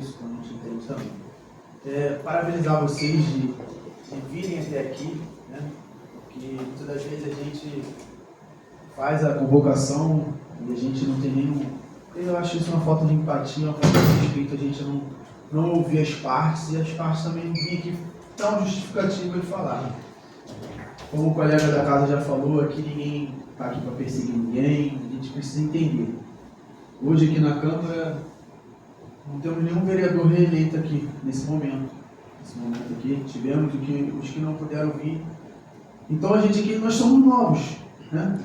isso, quando a gente entende também. Parabenizar vocês de virem até aqui, né? Porque muitas das vezes a gente faz a convocação e a gente não tem nenhum... Eu acho isso uma falta de empatia, uma falta de respeito, a gente não ouvir as partes, e as partes também vêm aqui dar uma justificativa de falar. Como o colega da casa já falou, aqui ninguém está aqui para perseguir ninguém, a gente precisa entender. Hoje aqui na Câmara não temos nenhum vereador reeleito aqui, nesse momento. Nesse momento aqui, tivemos os que não puderam vir. Então a gente aqui, nós somos novos, né?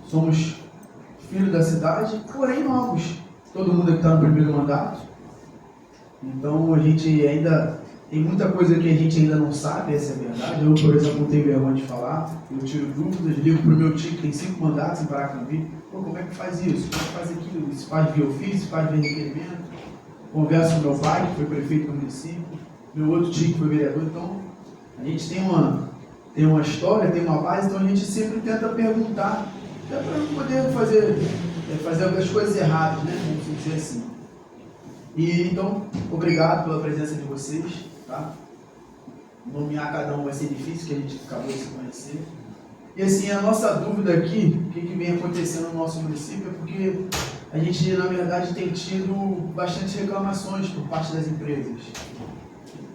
Somos filhos da cidade, porém novos. Todo mundo aqui está no primeiro mandato. Então a gente ainda tem muita coisa que a gente ainda não sabe, essa é a verdade. Eu, por exemplo, não tenho vergonha de falar. Eu tiro dúvidas, ligo para o meu tio que tem 5 mandatos em Paracambi. Pô, como é que faz isso? Como é que faz aquilo? Se faz via ofício, se faz via requerimento. Converso com meu pai, que foi prefeito do município. Meu outro tio que foi vereador. Então a gente tem uma história, tem uma base, então a gente sempre tenta perguntar, até para não poder fazer as coisas erradas, né? Vamos dizer assim. E então, obrigado pela presença de vocês, tá? Nomear cada um vai ser difícil, que a gente acabou de se conhecer. E assim, a nossa dúvida aqui, o que vem acontecendo no nosso município, é porque a gente, na verdade, tem tido bastante reclamações por parte das empresas.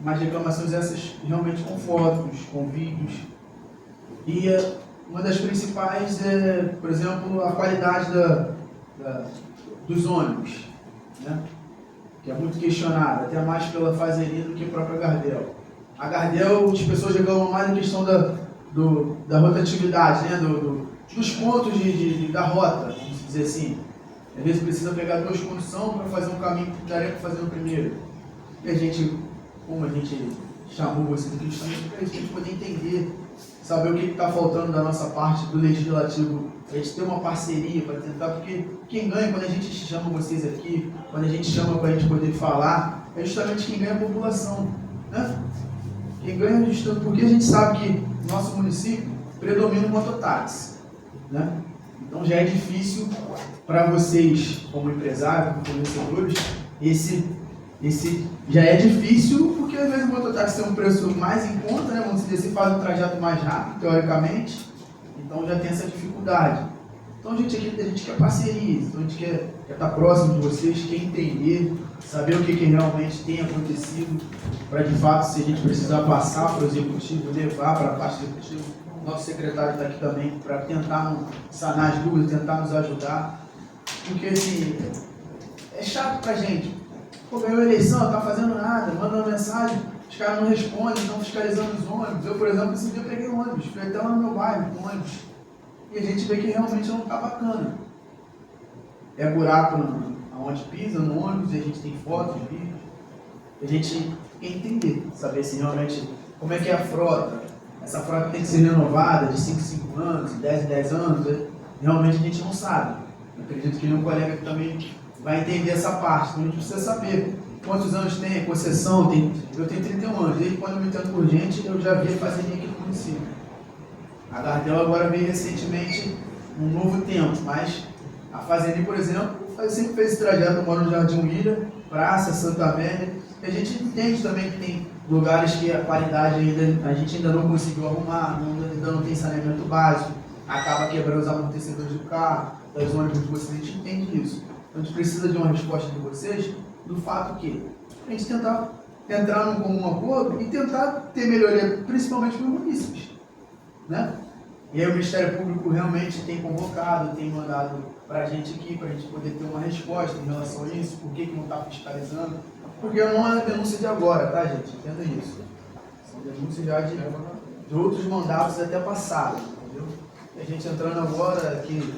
Mas reclamações essas realmente com fotos, com vídeos. E uma das principais é, por exemplo, a qualidade dos ônibus, né? Que é muito questionada, até mais pela Fazeria do que a própria Gardel. A Gardel, as pessoas reclamam mais da questão da rotatividade, né? Dos pontos da rota, vamos dizer assim. Às vezes precisa pegar 2 conduções para fazer um caminho que daria para fazer no primeiro. E a gente, como a gente chamou vocês aqui justamente para isso, para a gente poder entender, saber o que está faltando da nossa parte do Legislativo, a gente ter uma parceria para tentar, porque quem ganha quando a gente chama vocês aqui, quando a gente chama para a gente poder falar, é justamente quem ganha a população, né? Quem ganha é justamente porque a gente sabe que no nosso município predomina o mototáxi, né? Então já é difícil para vocês, como empresários, como fornecedores, esse já é difícil, porque às vezes o mototáxi tem um preço mais em conta, né? Vamos dizer assim, faz um trajeto mais rápido, teoricamente, então já tem essa dificuldade. Então a gente quer parceria, então a gente quer estar próximo de vocês, quer entender, saber o que realmente tem acontecido, para de fato, se a gente precisar passar para o executivo, levar para a parte do executivo, o nosso secretário está aqui também para tentar sanar as dúvidas, tentar nos ajudar, porque assim, é chato para a gente. Pô, ganhou a eleição, tá fazendo nada, manda uma mensagem, os caras não respondem, estão fiscalizando os ônibus. Eu, por exemplo, esse dia eu peguei um ônibus, fui até lá no meu bairro com ônibus. E a gente vê que realmente não tá bacana. É buraco onde pisa no ônibus, e a gente tem fotos, vídeos. A gente quer entender, saber se realmente, como é que é a frota. Essa frota tem que ser renovada de 5 em 5 anos, de 10 em 10 anos. Realmente a gente não sabe. Eu acredito que nenhum colega que também vai entender essa parte, então a gente precisa saber quantos anos tem a concessão. Eu tenho 31 anos, desde quando eu me entendo por gente, eu já vi fazendinha aqui no município. A Gardel agora veio recentemente um novo tempo, mas a Fazendinha, por exemplo, sempre fez esse trajeto. Eu moro no Jardim William, Praça, Santa Amélia, e a gente entende também que tem lugares que a qualidade a gente ainda não conseguiu arrumar, ainda não tem saneamento básico, acaba quebrando os amortecedores do carro, das ônibus de vocês, a gente entende isso. Então a gente precisa de uma resposta de vocês do fato que a gente tentar entrar num comum acordo e tentar ter melhoria, principalmente para os munícipes, né? E aí o Ministério Público realmente tem convocado, tem mandado para a gente aqui, para a gente poder ter uma resposta em relação a isso, por que não está fiscalizando, porque não é denúncia de agora, tá, gente? Entenda isso. São denúncias já de outros mandatos até passados, entendeu? E a gente entrando agora aqui,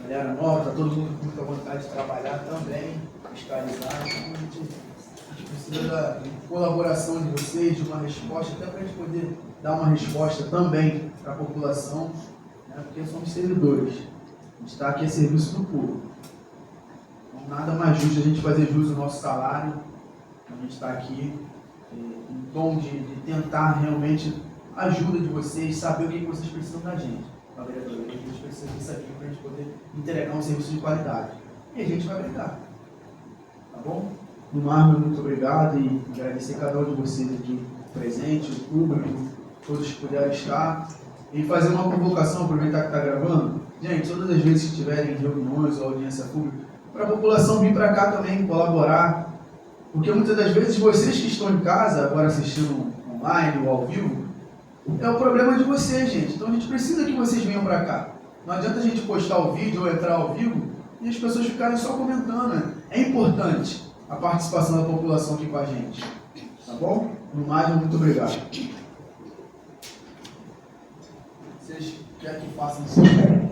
galera nova, está todo mundo com muita vontade de trabalhar também, fiscalizar, então a gente precisa da colaboração de vocês, de uma resposta, até para a gente poder dar uma resposta também para a população, né? Porque somos servidores, a gente está aqui a serviço do povo. Então nada mais justo a gente fazer jus ao nosso salário, a gente está aqui em tom de tentar realmente a ajuda de vocês, saber o que vocês precisam da gente. A vereadora, a gente precisa disso aqui para a gente poder entregar um serviço de qualidade. E a gente vai brigar. Tá bom? No mais, meu muito obrigado e agradecer a cada um de vocês aqui presente, o público, todos que puderam estar. E fazer uma convocação, aproveitar que está gravando. Gente, todas as vezes que tiverem reuniões ou audiência pública, para a população vir para cá também colaborar. Porque muitas das vezes vocês que estão em casa, agora assistindo online ou ao vivo, é o problema de vocês, gente. Então a gente precisa que vocês venham para cá. Não adianta a gente postar o vídeo ou entrar ao vivo e as pessoas ficarem só comentando, né? É importante a participação da população aqui com a gente. Tá bom? No mais, muito obrigado. Vocês querem que façam isso?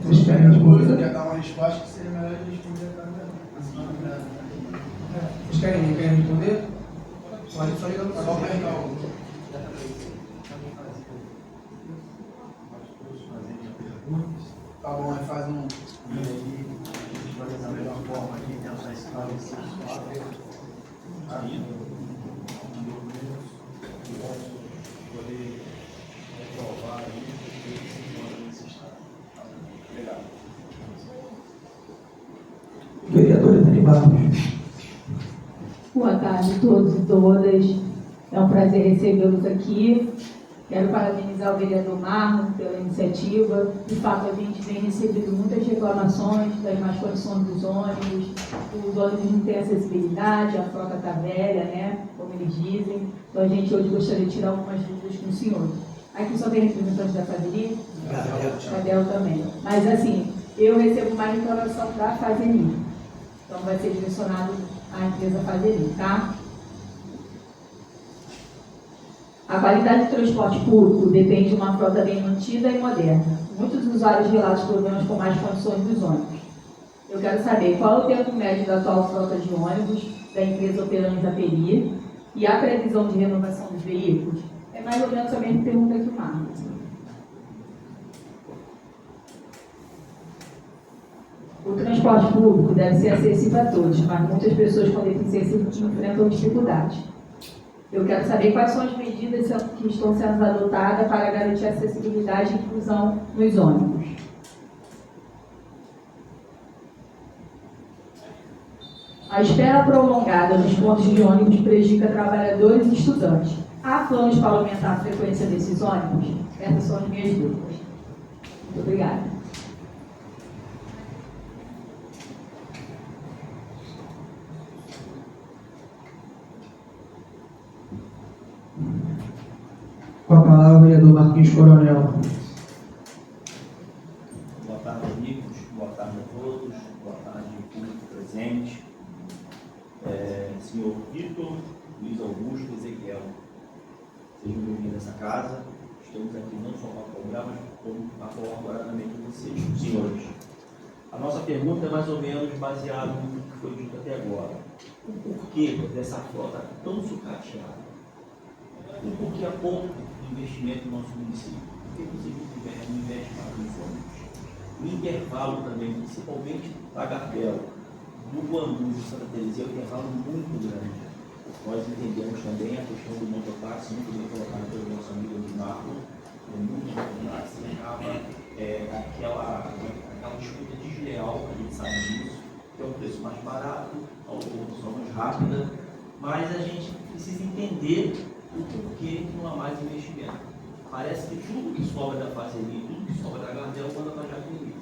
Vocês querem depois ou quer dar uma resposta que seria melhor a gente responder a câmera? Vocês querem responder? Pode só ligar no Só apertar o... Tá bom, aí faz um... A gente vai fazer da melhor forma aqui, tentar esclarecer os fatos. Aí, poder reprovar isso e se encontra nesse estado. Obrigado. Vereadora Dani Barros. Boa tarde a todos e todas. É um prazer recebê-los aqui. Quero parabenizar o vereador Marlon pela iniciativa. De fato, a gente tem recebido muitas reclamações das más condições dos ônibus. Os ônibus não têm acessibilidade, a frota está velha, né? Como eles dizem. Então, a gente hoje gostaria de tirar algumas dúvidas com o senhor. Aqui só tem representantes da Fazeni? Cadel também. Mas, assim, eu recebo mais reclamação da Fazeni. Então, vai ser direcionado à empresa Fazeni, tá? A qualidade do transporte público depende de uma frota bem mantida e moderna. Muitos usuários relatam problemas com más condições dos ônibus. Eu quero saber qual é o tempo médio da atual frota de ônibus da empresa operante da PERI e a previsão de renovação dos veículos. É mais ou menos a mesma pergunta que o Marcos. O transporte público deve ser acessível a todos, mas muitas pessoas com deficiência enfrentam dificuldades. Eu quero saber quais são as medidas que estão sendo adotadas para garantir acessibilidade e inclusão nos ônibus. A espera prolongada nos pontos de ônibus prejudica trabalhadores e estudantes. Há planos para aumentar a frequência desses ônibus? Essas são as minhas dúvidas. Muito obrigada. Com a palavra, o vereador Marquinhos Coronel. Boa tarde, amigos. Boa tarde a todos. Boa tarde, público presente. Senhor Vitor, Luiz Augusto, Ezequiel. Sejam bem-vindos a essa casa. Estamos aqui não só para cobrar, mas como para colaborar também com vocês, senhores. A nossa pergunta é mais ou menos baseada no que foi dito até agora. O porquê dessa frota tão sucateada? E por que há pouco investimento no nosso município? Por que vocês não investem mais nos ônibus? O intervalo também, principalmente da Gardel, do Guandu e do Santa Teresia, é um intervalo muito grande. Nós entendemos também a questão do mototáxi, muito bem colocado pelo nosso amigo Marco, muito mototáxi, acaba aquela disputa desleal, a gente sabe disso, que é um preço mais barato, a locomoção mais rápida, mas a gente precisa entender o porquê que não há mais investimento. Parece que tudo que sobra da Fazeni, tudo que sobra da Gardel, manda para Jacuí.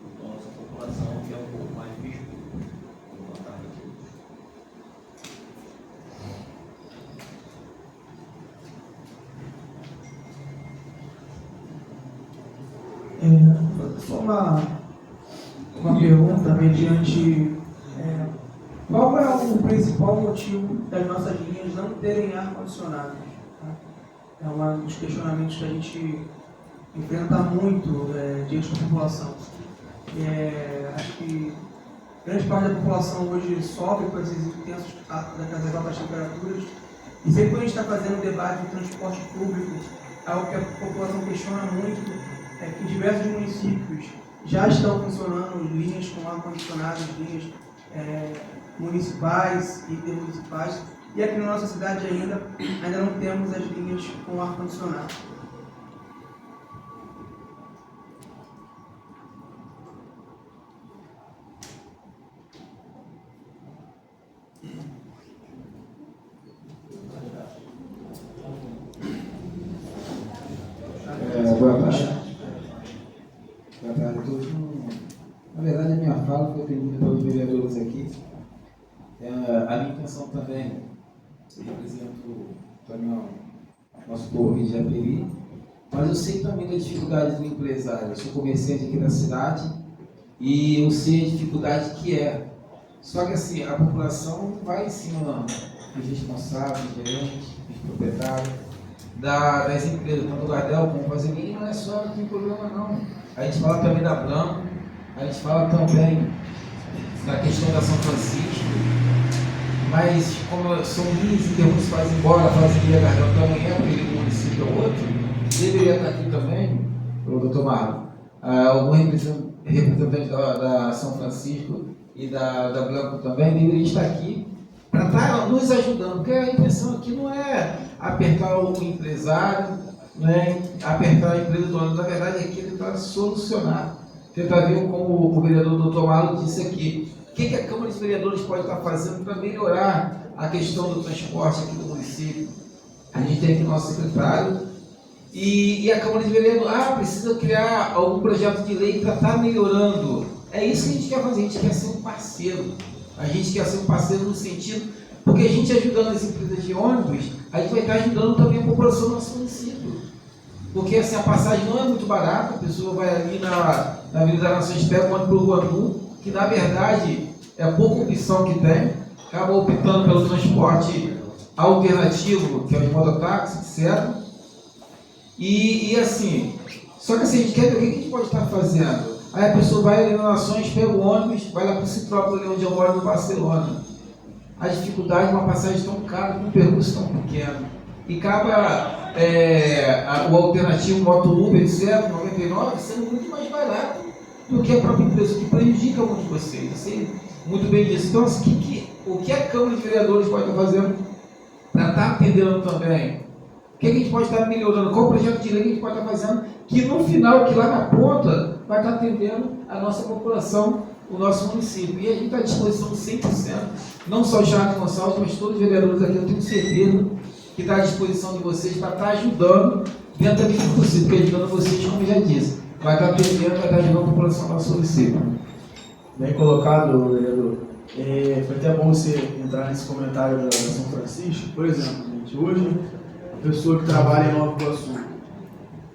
Então, nossa população quer um pouco mais de estudo. Boa tarde a todos. Só uma pergunta mediante qual é o principal motivo das nossas linhas não terem ar-condicionado? Tá? É um dos questionamentos que a gente enfrenta muito diante da população. Acho que grande parte da população hoje sofre com esses intensos das altas temperaturas, e sempre quando a gente está fazendo um debate de transporte público, algo que a população questiona muito é que diversos municípios já estão funcionando linhas com ar-condicionado, linhas municipais e intermunicipais, e aqui na nossa cidade ainda não temos as linhas com ar-condicionado. pergunta para os vereadores aqui. A minha intenção também, eu represento também o nosso povo de Japeri, mas eu sei também da dificuldade do empresário. Eu sou comerciante aqui da cidade e eu sei a dificuldade que é. Só que assim, a população vai em cima dos responsáveis, dos gerentes, dos proprietários, das empresas, tanto o Gardel como o Vaseline, não é só aqui o problema não. A gente fala também da Blanco, a gente fala também da questão da São Francisco, mas como são linhas intermunicipais, embora a Vaseline Gardel também é um município ou outro, deveria estar aqui também, o doutor Marlon, algum representante da São Francisco e da Blanco também deveria estar aqui para estar nos ajudando, porque a intenção aqui não é apertar o empresário, não é apertar a empresa do ano, na verdade aqui ele está solucionar, tentar ver como o vereador doutor Marlon disse aqui, o que a Câmara de Vereadores pode estar fazendo para melhorar a questão do transporte aqui do município. A gente tem aqui o nosso secretário e a Câmara de Vereadores, precisa criar algum projeto de lei para estar melhorando. É isso que a gente quer fazer, a gente quer ser um parceiro. A gente quer ser um parceiro no sentido, porque a gente ajudando as empresas de ônibus, a gente vai estar ajudando também a população do nosso município. Porque assim, a passagem não é muito barata, a pessoa vai ali na Avenida das Nações, pega o ônibus para o Guandu, que na verdade é pouca opção que tem, acaba optando pelo transporte alternativo, que é o mototáxi, etc. E assim, só que assim, a gente quer ver o que a gente pode estar fazendo. Aí a pessoa vai ali nas Nações, pega o ônibus, vai lá para o Citrópoli, onde eu moro, no Barcelona. A dificuldade de uma passagem tão cara, com um percurso tão pequeno. E acaba o alternativo moto Uber, etc., 99, sendo muito mais barato do que a própria empresa, que prejudica muito vocês. Eu sei muito bem disso. Então, assim, o que a Câmara de Vereadores pode estar fazendo para estar atendendo também? O que a gente pode estar melhorando? Qual projeto de lei que a gente pode estar fazendo que no final, que lá na ponta, vai estar atendendo a nossa população, o nosso município. E a gente está à disposição 100%, não só o Charles Gonçalves, mas todos os vereadores aqui, eu tenho certeza que está à disposição de vocês para estar ajudando dentro da medida do possível, porque ajudando vocês, como eu já disse, vai estar atendendo, vai estar ajudando a população do nosso município. Bem colocado, vereador. Foi até bom você entrar nesse comentário da São Francisco. Por exemplo, gente, hoje, a pessoa que trabalha em Nova Iguaçu,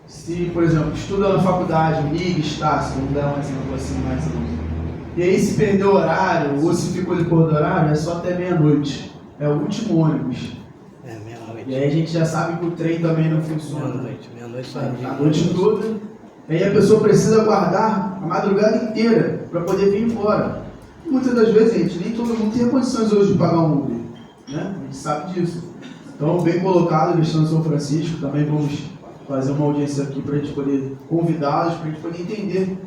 se, por exemplo, estuda na faculdade, MIG, Estácio, vamos dar um exemplo assim mais amplo, e aí se perdeu o horário, ou se ficou depois do horário, é só até meia-noite. É o último ônibus. Meia-noite. E aí a gente já sabe que o trem também não funciona. Meia-noite só A noite toda. E aí a pessoa precisa aguardar a madrugada inteira para poder vir embora. E muitas das vezes, gente, nem todo mundo tem condições hoje de pagar um Uber, né? A gente sabe disso. Então, bem colocado, questão de São Francisco, também vamos fazer uma audiência aqui para a gente poder convidá-los, para a gente poder entender.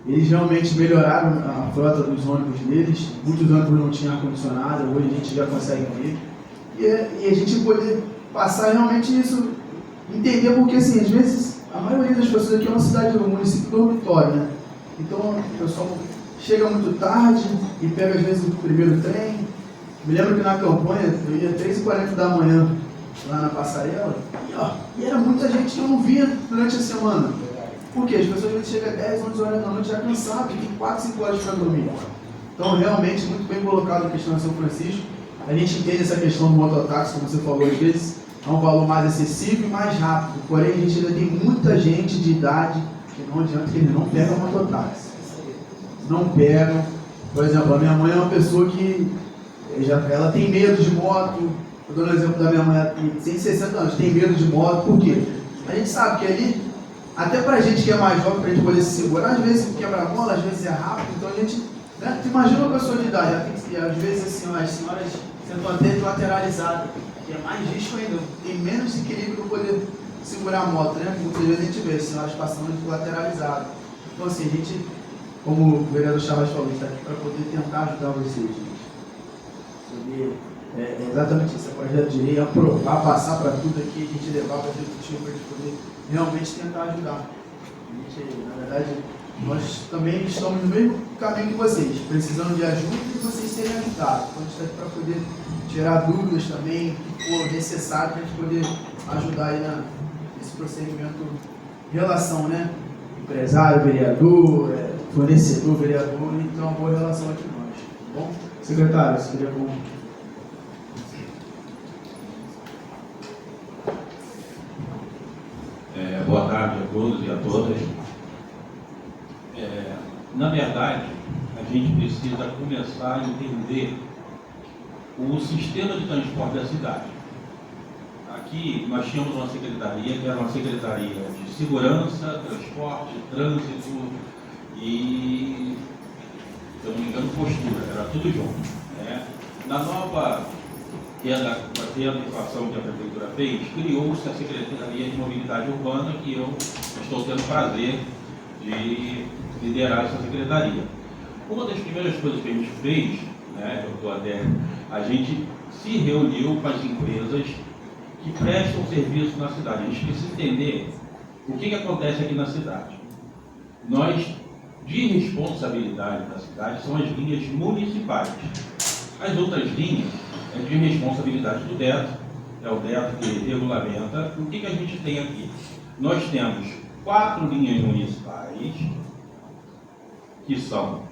Eles realmente melhoraram a frota dos ônibus deles, muitos ônibus não tinham ar-condicionado, hoje a gente já consegue ver. E a gente poder passar realmente isso, entender, porque assim, às vezes, a maioria das pessoas aqui é uma cidade, um município dormitório, né? Então, o pessoal chega muito tarde e pega às vezes o primeiro trem. Me lembro que na campanha, eu ia 3h40 da manhã, lá na passarela, e era muita gente que eu não via durante a semana. Por quê? As pessoas às vezes chegam 10, 11 horas da noite já cansadas, tem 4, 5 horas para dormir. Então, realmente, muito bem colocado a questão de São Francisco. A gente entende essa questão do mototáxi, como você falou, às vezes é um valor mais acessível e mais rápido. Porém, a gente ainda tem muita gente de idade que não adianta que eles não pegam mototáxi. Não pegam. Por exemplo, a minha mãe é uma pessoa que ela tem medo de moto. Eu dou o exemplo da minha mãe, ela tem 160 anos, tem medo de moto. Por quê? A gente sabe que ali, até pra gente que é mais jovem, pra gente poder se segurar, às vezes quebra a bola, às vezes é rápido. Então a gente, né? Tu imagina uma pessoa de idade, ela tem que, às vezes assim, as senhoras sentam até lateralizada, que é mais risco ainda, tem menos equilíbrio para poder segurar a moto, né? Muitas vezes a gente vê as senhoras passando de lateralizada. Então assim, a gente, como o vereador Charles falou, está aqui para poder tentar ajudar vocês, gente. Exatamente isso, é projeto de lei, aprovar, passar para tudo aqui, a gente levar para discutir, para a gente poder realmente tentar ajudar. A gente, na verdade, nós também estamos no mesmo caminho que vocês, precisando de ajuda e vocês serem ajudados. Então a gente está aqui para poder tirar dúvidas também, que for necessário para a gente poder ajudar aí nesse procedimento, relação, né? Empresário, vereador, fornecedor, vereador, e ter uma boa relação entre nós. Tá bom? Secretário, você queria como? Boa tarde a todos e a todas. Na verdade, a gente precisa começar a entender o sistema de transporte da cidade. Aqui nós tínhamos uma secretaria que era uma secretaria de segurança, transporte, trânsito e, se eu não me engano, postura, era tudo junto. Né? Na nova readequação que a Prefeitura fez, criou-se a Secretaria de Mobilidade Urbana, que eu estou tendo o prazer de liderar essa secretaria. Uma das primeiras coisas que a gente fez, né, doutor Adélio, a gente se reuniu com as empresas que prestam serviço na cidade. A gente precisa entender o que acontece aqui na cidade. Nós, de responsabilidade da cidade, são as linhas municipais. As outras linhas é de responsabilidade do DETRO, é o DETRO que regulamenta. O que a gente tem aqui? Nós temos 4 linhas municipais, que são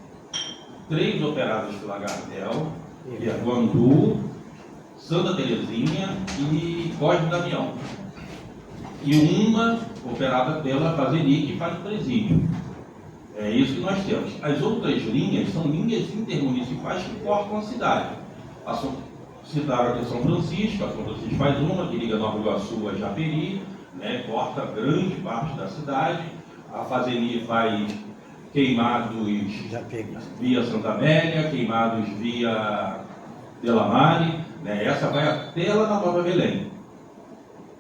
3 operadas pela Gardel, que é Guandu, Santa Terezinha e Cosme e Damião. E uma operada pela Fazeni, que faz o presídio. É isso que nós temos. As outras linhas são linhas intermunicipais que cortam a cidade. Citaram aqui São Francisco, a São Francisco faz uma, que liga Nova Iguaçu a Japeri, né, corta grande parte da cidade. A Fazeni faz Queimados via Santa Amélia, Queimados via Delamare, né, essa vai até lá na Nova Belém.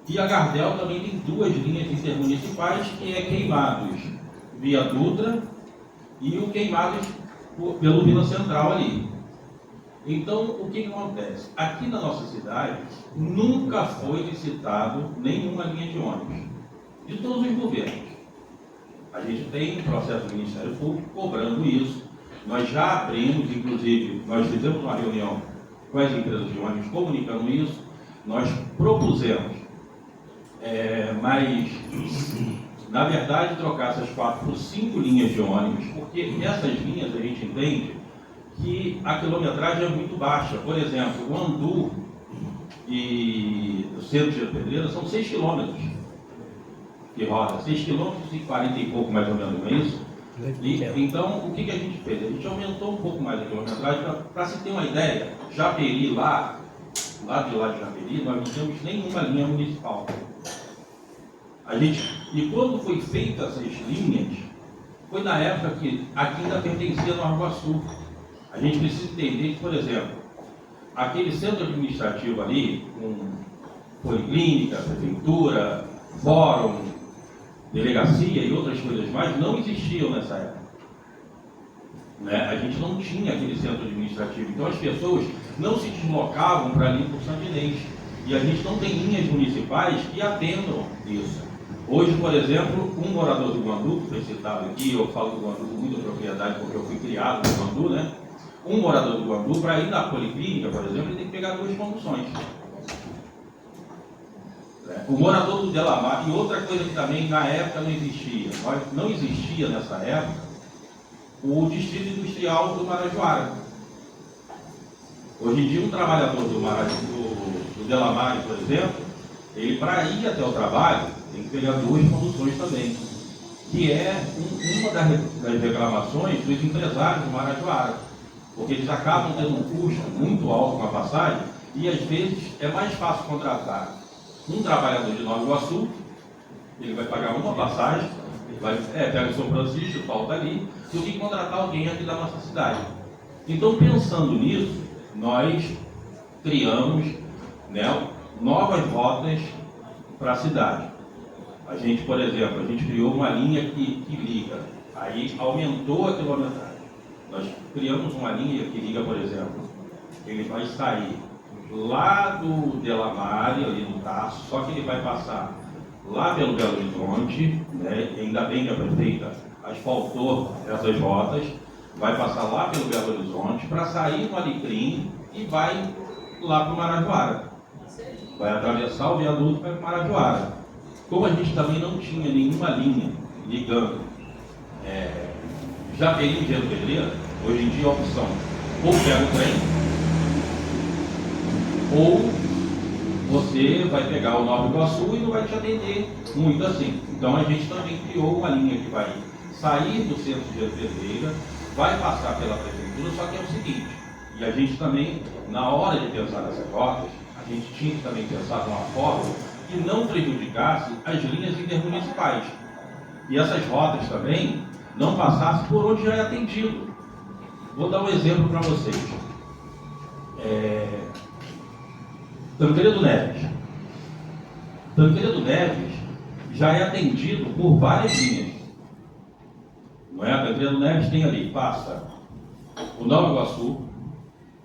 E a Gardel também tem 2 linhas intermunicipais, que é Queimados via Dutra e o Queimados pelo Vila Central ali. Então, o que acontece? Aqui na nossa cidade, nunca foi licitado nenhuma linha de ônibus, de todos os governos. A gente tem um processo do Ministério Público cobrando isso. Nós já abrimos, inclusive, nós fizemos uma reunião com as empresas de ônibus comunicando isso. Nós propusemos, mas, na verdade, trocar essas 4 por 5 linhas de ônibus, porque essas linhas a gente entende que a quilometragem é muito baixa. Por exemplo, o Guandu e o Centro de Pedreira são 6 quilômetros que roda, 6 quilômetros e 40 e pouco mais ou menos, não é isso? Então, o que a gente fez? A gente aumentou um pouco mais a quilometragem para se ter uma ideia. Japeri, lá de Japeri, nós não temos nenhuma linha municipal. E quando foi feita essas linhas, foi na época que aqui ainda pertencia a Nova Iguaçu. A gente precisa entender que, por exemplo, aquele centro administrativo ali, com policlínica, prefeitura, fórum, delegacia e outras coisas mais, não existiam nessa época. Né? A gente não tinha aquele centro administrativo. Então as pessoas não se deslocavam para ali por Sandinês. E a gente não tem linhas municipais que atendam isso. Hoje, por exemplo, um morador do Guandu, que foi citado aqui, eu falo do Guandu com muita propriedade porque eu fui criado no Guandu, né? Um morador do Guandu, para ir na policlínica, por exemplo, ele tem que pegar 2 conduções. O morador do Delamar, e outra coisa que também na época não existia, não existia nessa época o distrito industrial do Marajoara. Hoje em dia, um trabalhador do Delamar, por exemplo, ele para ir até o trabalho tem que pegar 2 conduções também, que é uma das reclamações dos empresários do Marajoara, porque eles acabam tendo um custo muito alto com a passagem e às vezes é mais fácil contratar um trabalhador de Nova Iguaçu, ele vai pagar uma passagem, pega o São Francisco, falta ali, do que contratar alguém aqui da nossa cidade. Então, pensando nisso, nós criamos, né, novas rotas para a cidade. A gente, por exemplo, criou uma linha que liga, aí aumentou a quilometragem. Nós criamos uma linha que liga, por exemplo, ele vai sair lá do Delamare, ali no Taço, só que ele vai passar lá pelo Belo Horizonte, né? Ainda bem que a prefeita asfaltou essas rotas, vai passar lá pelo Belo Horizonte para sair no Alecrim e vai lá para o Marajoara. Vai atravessar o viaduto para o Marajoara. Como a gente também não tinha nenhuma linha ligando Japeri, Engenheiro Pedreira, hoje em dia a opção ou pega o trem, ou você vai pegar o Nova Iguaçu e não vai te atender muito assim. Então a gente também criou uma linha que vai sair do centro de Pedreira, vai passar pela prefeitura, só que é o seguinte, e a gente também, na hora de pensar nessas rotas, a gente tinha que também pensar de uma forma que não prejudicasse as linhas intermunicipais. E essas rotas também não passassem por onde já é atendido. Vou dar um exemplo para vocês. Tancredo Neves. Tancredo Neves já é atendido por várias linhas. Não é? Tancredo Neves tem ali, passa o Nova Iguaçu,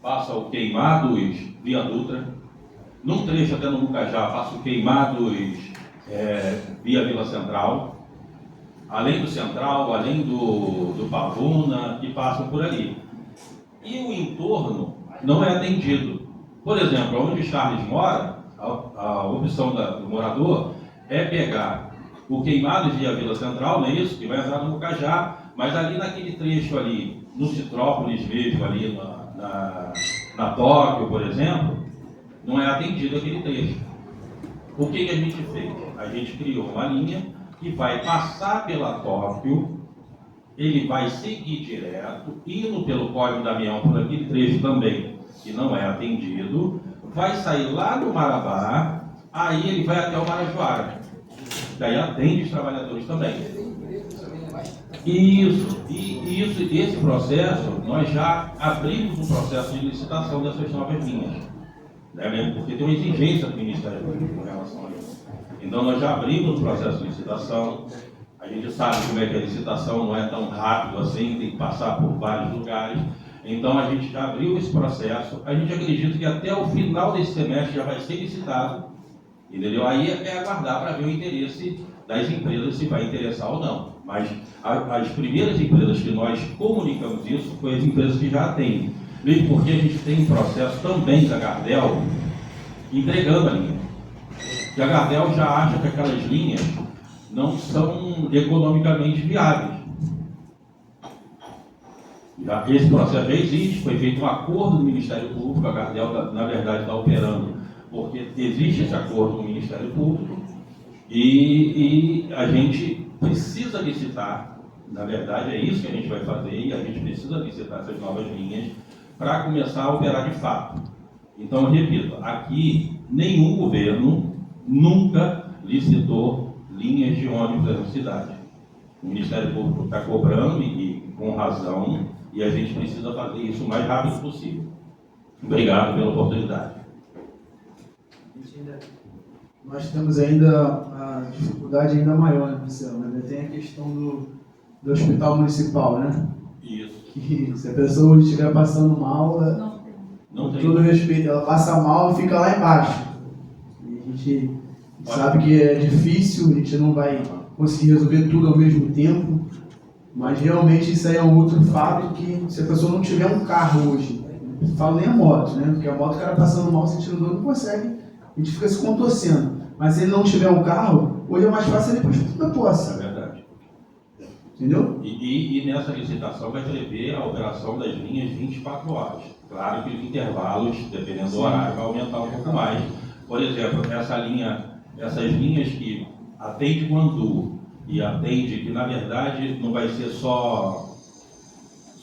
passa o Queimados Via Dutra, num trecho até no Mucajá passa o Queimados via Vila Central, além do Central, além do Pavuna, que passam por ali. E o entorno não é atendido. Por exemplo, onde o Charles mora, a opção do morador é pegar o Queimados via Vila Central, não é isso? Que vai entrar no Mucajá, mas ali naquele trecho ali, no Citrópolis mesmo, ali na Tóquio, por exemplo, não é atendido aquele trecho. O que a gente fez? A gente criou uma linha que vai passar pela Tóquio, ele vai seguir direto, indo pelo Código Damião, por aquele trecho também, que não é atendido, vai sair lá do Marabá, aí ele vai até o Marajoara. Daí atende os trabalhadores também. Esse processo, nós já abrimos um processo de licitação dessas novas linhas, né, mesmo porque tem uma exigência do Ministério Público com relação a isso. Então nós já abrimos um processo de licitação, a gente sabe como é que a licitação não é tão rápido assim, tem que passar por vários lugares. Então a gente já abriu esse processo, a gente acredita que até o final desse semestre já vai ser licitado, entendeu? Aí é aguardar para ver o interesse das empresas, se vai interessar ou não. Mas as primeiras empresas que nós comunicamos isso foi as empresas que já atendem. Mesmo porque a gente tem um processo também da Gardel entregando a linha. E a Gardel já acha que aquelas linhas não são economicamente viáveis. Esse processo já existe, foi feito um acordo do Ministério Público, a Gardel, na verdade, está operando, porque existe esse acordo com o Ministério Público, e a gente precisa licitar, na verdade é isso que a gente vai fazer, e a gente precisa licitar essas novas linhas para começar a operar de fato. Então, eu repito, aqui nenhum governo nunca licitou linhas de ônibus na cidade. O Ministério Público está cobrando, e com razão, e a gente precisa fazer isso o mais rápido possível. Obrigado pela oportunidade. Nós temos ainda a dificuldade ainda maior, né, Marcelo? Ainda tem a questão do hospital municipal, né? Isso. Que se a pessoa estiver passando mal, Não com tem. todo respeito, ela passa mal e fica lá embaixo. E a gente sabe que é difícil, a gente não vai conseguir resolver tudo ao mesmo tempo, mas realmente isso aí é um outro fato que, se a pessoa não tiver um carro hoje, não falo nem a moto, né? Porque a moto, o cara passando mal, sentindo dor, não consegue, a gente fica se contorcendo. Mas se ele não tiver um carro, hoje é mais fácil ele ir para o Instituto da Posse. É verdade. Entendeu? E nessa licitação vai prever a operação das linhas 24 horas. Claro que os intervalos, dependendo do horário, vai aumentar um pouco mais. Por exemplo, essas linhas que atende Guandu e atende, que na verdade não vai ser só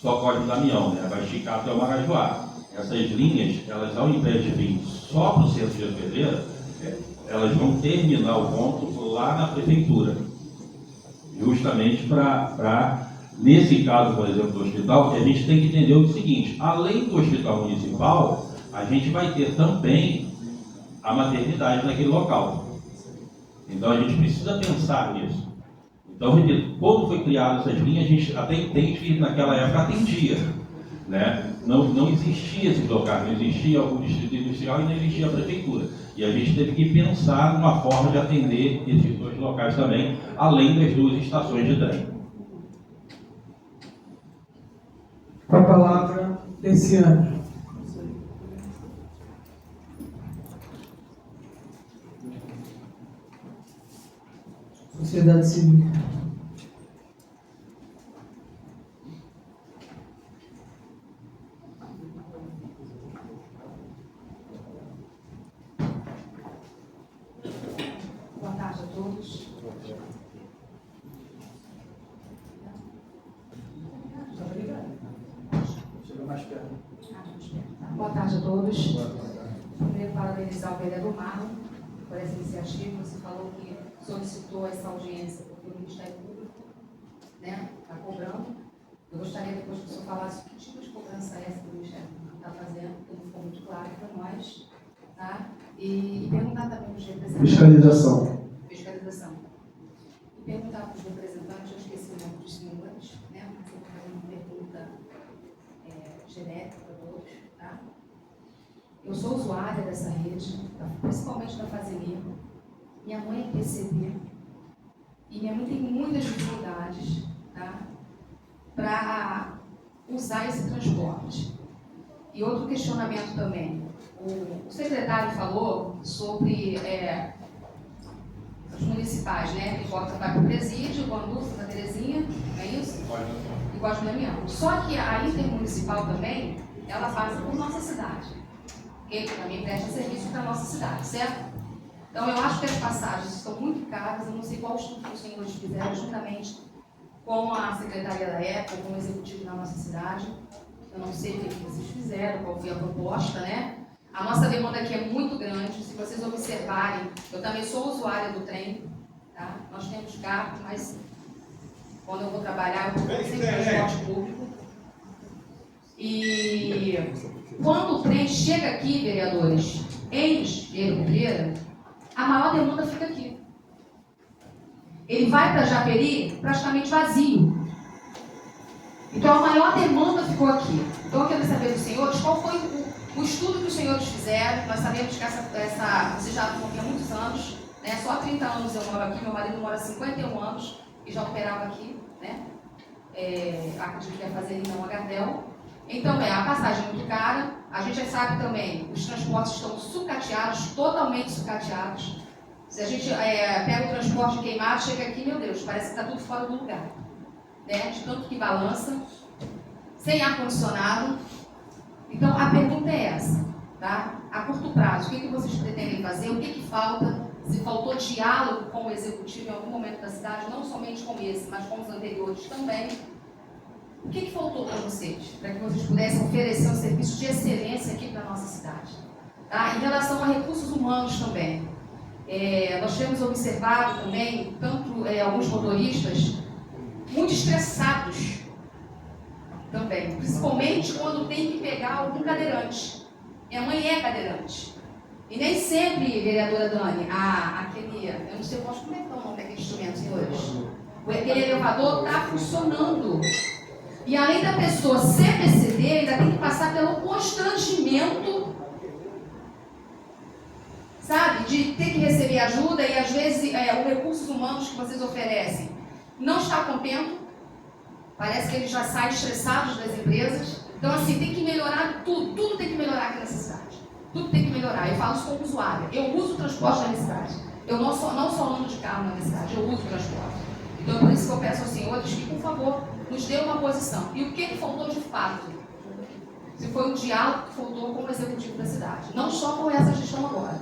Código Damião, né? Vai esticar até o Marajoara. Essas linhas, elas ao invés de vir só para o centro de Pedreira, elas vão terminar o ponto lá na prefeitura. Justamente para, nesse caso, por exemplo, do hospital, a gente tem que entender o seguinte: além do hospital municipal, a gente vai ter também a maternidade naquele local. Então a gente precisa pensar nisso. Então, repito, quando foi criada essas linhas, a gente até entende que naquela época atendia, né? Não existia esse local, não existia o distrito industrial e não existia a prefeitura. E a gente teve que pensar numa forma de atender esses dois locais também, além das duas estações de trem. Com a palavra, Luciano. Sociedade Civil. todos. Chega mais perto. Boa tarde a todos. Primeiro, parabenizar o vereador Marlon por essa iniciativa. Você falou que solicitou essa audiência porque o Ministério Público está cobrando. Eu gostaria depois que o senhor falasse que tipo de cobrança é essa que o Ministério Público está fazendo, porque não ficou muito claro para nós. Tá? E perguntar também para os representantes. Fiscalização. E perguntar para os representantes, eu esqueci o nome dos senhores, mas eu vou fazer uma pergunta genérica para todos. Tá? Eu sou usuária dessa rede, principalmente da Fase Livre. Minha mãe é PCD. E minha mãe tem muitas dificuldades, tá, para usar esse transporte. E outro questionamento também. O secretário falou sobre os municipais, que vai para o presídio, Guandu, Santa Terezinha, não é isso? E Guarda do Damião. Só que a intermunicipal também, ela passa por nossa cidade. Que também presta serviço para a nossa cidade, certo? Então, eu acho que as passagens estão muito caras. Eu não sei qual estudo que os senhores fizeram juntamente com a secretaria da época, com o executivo da nossa cidade. Eu não sei o que vocês fizeram, qual foi a proposta, A nossa demanda aqui é muito grande. Se vocês observarem, eu também sou usuária do trem, tá? Nós temos carro, mas quando eu vou trabalhar, eu vou sempre transporte público. E quando o trem chega aqui, vereadores, em Japeri, a maior demanda fica aqui. Ele vai para Japeri praticamente vazio. Então a maior demanda ficou aqui. Então eu quero saber dos senhores qual foi o estudo que os senhores fizeram. Nós sabemos que vocês já estão aqui há muitos anos, só há 30 anos eu moro aqui, meu marido mora há 51 anos e já operava aqui, acredito que ia fazer ali na Gardel. Então, a passagem é muito cara. A gente já sabe também, os transportes estão sucateados, totalmente sucateados. Se a gente pega o transporte queimado, chega aqui, meu Deus, parece que está tudo fora do lugar. De tanto que balança, sem ar-condicionado. Então, a pergunta é essa, tá? A curto prazo, o que vocês pretendem fazer? O que falta? Se faltou diálogo com o executivo em algum momento da cidade, não somente com esse, mas com os anteriores também. O que faltou para vocês? Para que vocês pudessem oferecer um serviço de excelência aqui para a nossa cidade. Tá? Em relação a recursos humanos também. Nós temos observado também, tanto alguns motoristas, muito estressados também. Principalmente quando tem que pegar algum cadeirante. Minha mãe é cadeirante. E nem sempre, vereadora Dani, eu não sei, como é que é o nome daquele instrumento, senhores? Aquele elevador está funcionando. E além da pessoa ser PCD, ainda tem que passar pelo constrangimento, sabe? De ter que receber ajuda e às vezes os recursos humanos que vocês oferecem não está contendo. Parece que eles já saem estressados das empresas. Então assim, tem que melhorar tudo tem que melhorar aqui nessa cidade. Tudo tem que melhorar. Eu falo isso como usuária. Eu uso o transporte na minha cidade. Eu não só ando de carro na minha cidade, eu uso o transporte. Então é por isso que eu peço aos senhores que, por favor, nos dê uma posição. E o que faltou de fato? Se foi um diálogo que faltou com o executivo da cidade. Não só com essa gestão agora.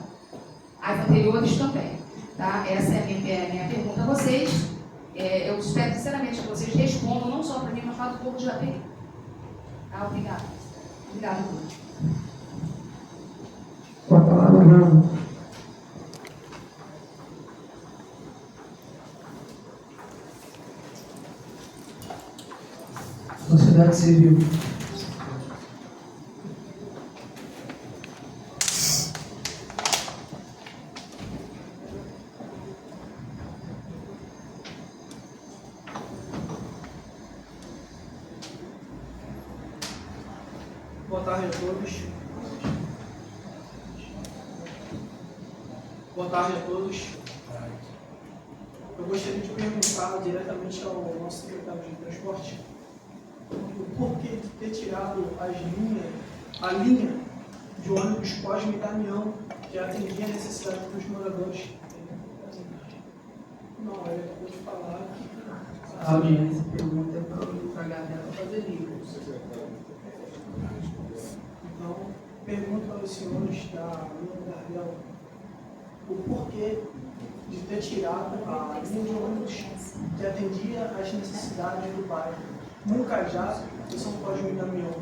As anteriores também. Tá? Essa é a minha pergunta a vocês. Eu espero sinceramente que vocês respondam, não só para mim, mas para o povo de Japeri. Tá? Obrigada. Obrigada, Bruno. Com a palavra, Bruno. Sociedade Civil. Boa tarde a todos. Boa tarde a todos. Eu gostaria de perguntar diretamente ao nosso secretário de transporte o porquê de ter tirado a linha de ônibus Cosme e Damião, que atendia a necessidade dos moradores. Não, ele acabou de falar que a audiência pergunta para a galera fazer livro. Então, pergunto para os senhores da linha Gardel o porquê de ter tirado a linha de ônibus que atendia às necessidades do bairro. Mucajá e São Cosme e Damião.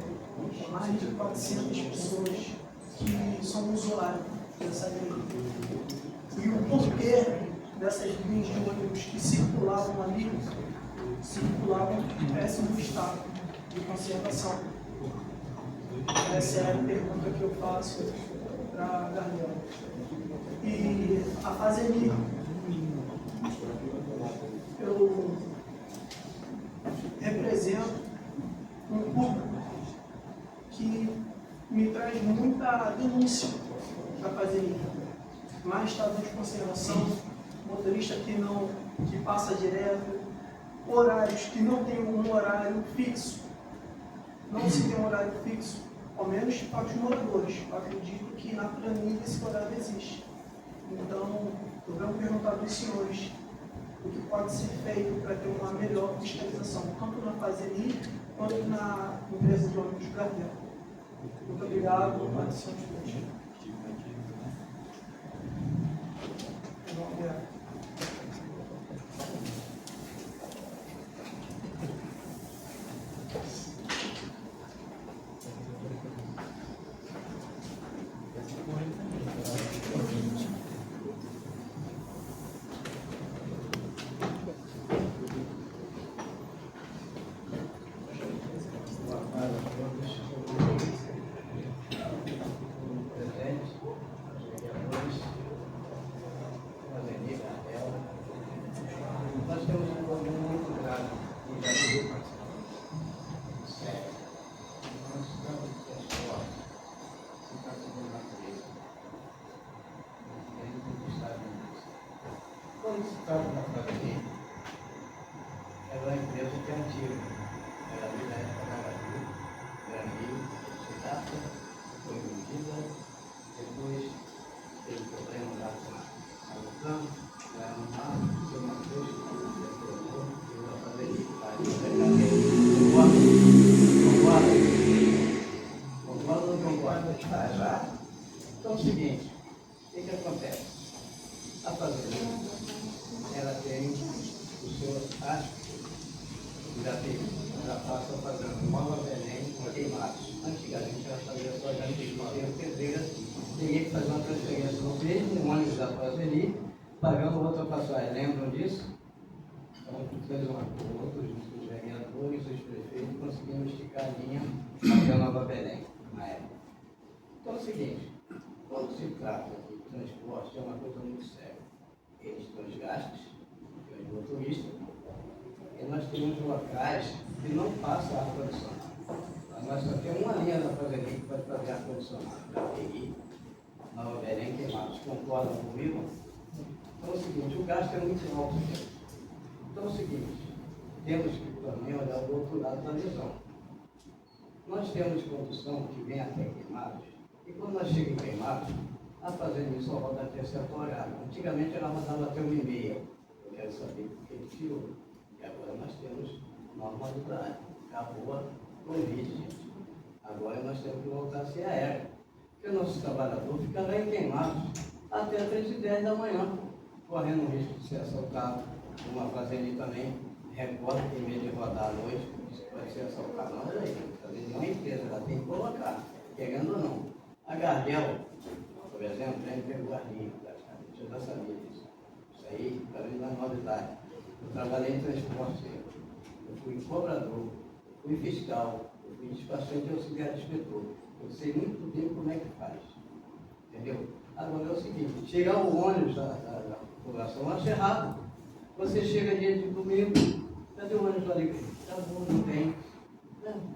Mais de 400 pessoas que são usuários dessa linha. E o porquê dessas linhas de ônibus que circulavam ali, circulavam em péssimo estado de conservação. Essa é a pergunta que eu faço para Gardel. E a Fazeli, eu represento um público que me traz muita denúncia da Fazeli. Má estado de conservação, motorista que passa direto, horários que não tem um horário fixo. Não se tem um horário fixo, ao menos para os moradores. Eu acredito que na planilha esse horário existe. Então, eu venho perguntar dos senhores o que pode ser feito para ter uma melhor fiscalização, tanto na Fazeli quanto na empresa de ônibus Gardel. Muito obrigado pela atenção de todos. Nós temos um problema muito grave em Janeiro, sério. Nós estamos de transporte, se está segundo a natureza, dentro do Estado Unidos. Quando se trata da Fazeli, ela é uma empresa que é antiga. Ela veio da época da Bahia, Granil, Cidata, foi vendida, depois teve problema lá com a Lucam, lá no mar, foi uma coisa. Concordo ou não concordo? Está já. Então é o seguinte, o que acontece? A Fazenda, ela tem o seu aspecto, já passa fazendo Nova Belém com Queimados. Antigamente ela fazia só Janeiro, Pedreira, teria que fazer uma transferência no mesmo ônibus da Fazeli, pagando outra passagem. Lembram disso? Então, fez um acordo junto com os vereadores, os prefeitos, conseguimos esticar a linha até Nova Belém, na época. Então é o seguinte, quando se trata de transporte, é uma coisa muito séria. Eles têm os gastos, tem os motoristas, e nós temos locais que não passam ar-condicionado. Nós só temos uma linha da Fazenda que pode fazer ar-condicionado, da PI, Nova Belém, Queimados. Concordam comigo? Então é o seguinte, o gasto é muito alto mesmo. Então é o seguinte, temos que também olhar o outro lado da visão. Nós temos condução que vem até Queimados, e quando nós chegamos em Queimados, a Fazenda só roda até certo horário. Antigamente ela rodava até 1h30. Eu quero saber por que ele tirou. E agora nós temos normalidade. Acabou a Covid, gente. Agora nós temos que voltar a ser aéreo. Porque o nosso trabalhador fica lá em Queimados até 3h10 da manhã, correndo o risco de ser assaltado. Uma Fazenda também recorda que em vez de rodar à noite, isso pode ser assaltado. Mas aí, a Fazenda é uma empresa, ela tem que colocar, querendo ou não. A Gardel, por exemplo, já pegou a linha, praticamente, eu já sabia disso. Isso aí, para mim, não é novidade. Eu trabalhei em transporte, eu fui cobrador, fui fiscal, eu fui despachante e auxiliar de inspetor. Eu sei muito bem como é que faz. Entendeu? Agora é o seguinte, chegar o ônibus da população, acho errado. Você chega dia de domingo, cadê o ônibus ali? Tá bom, não tem.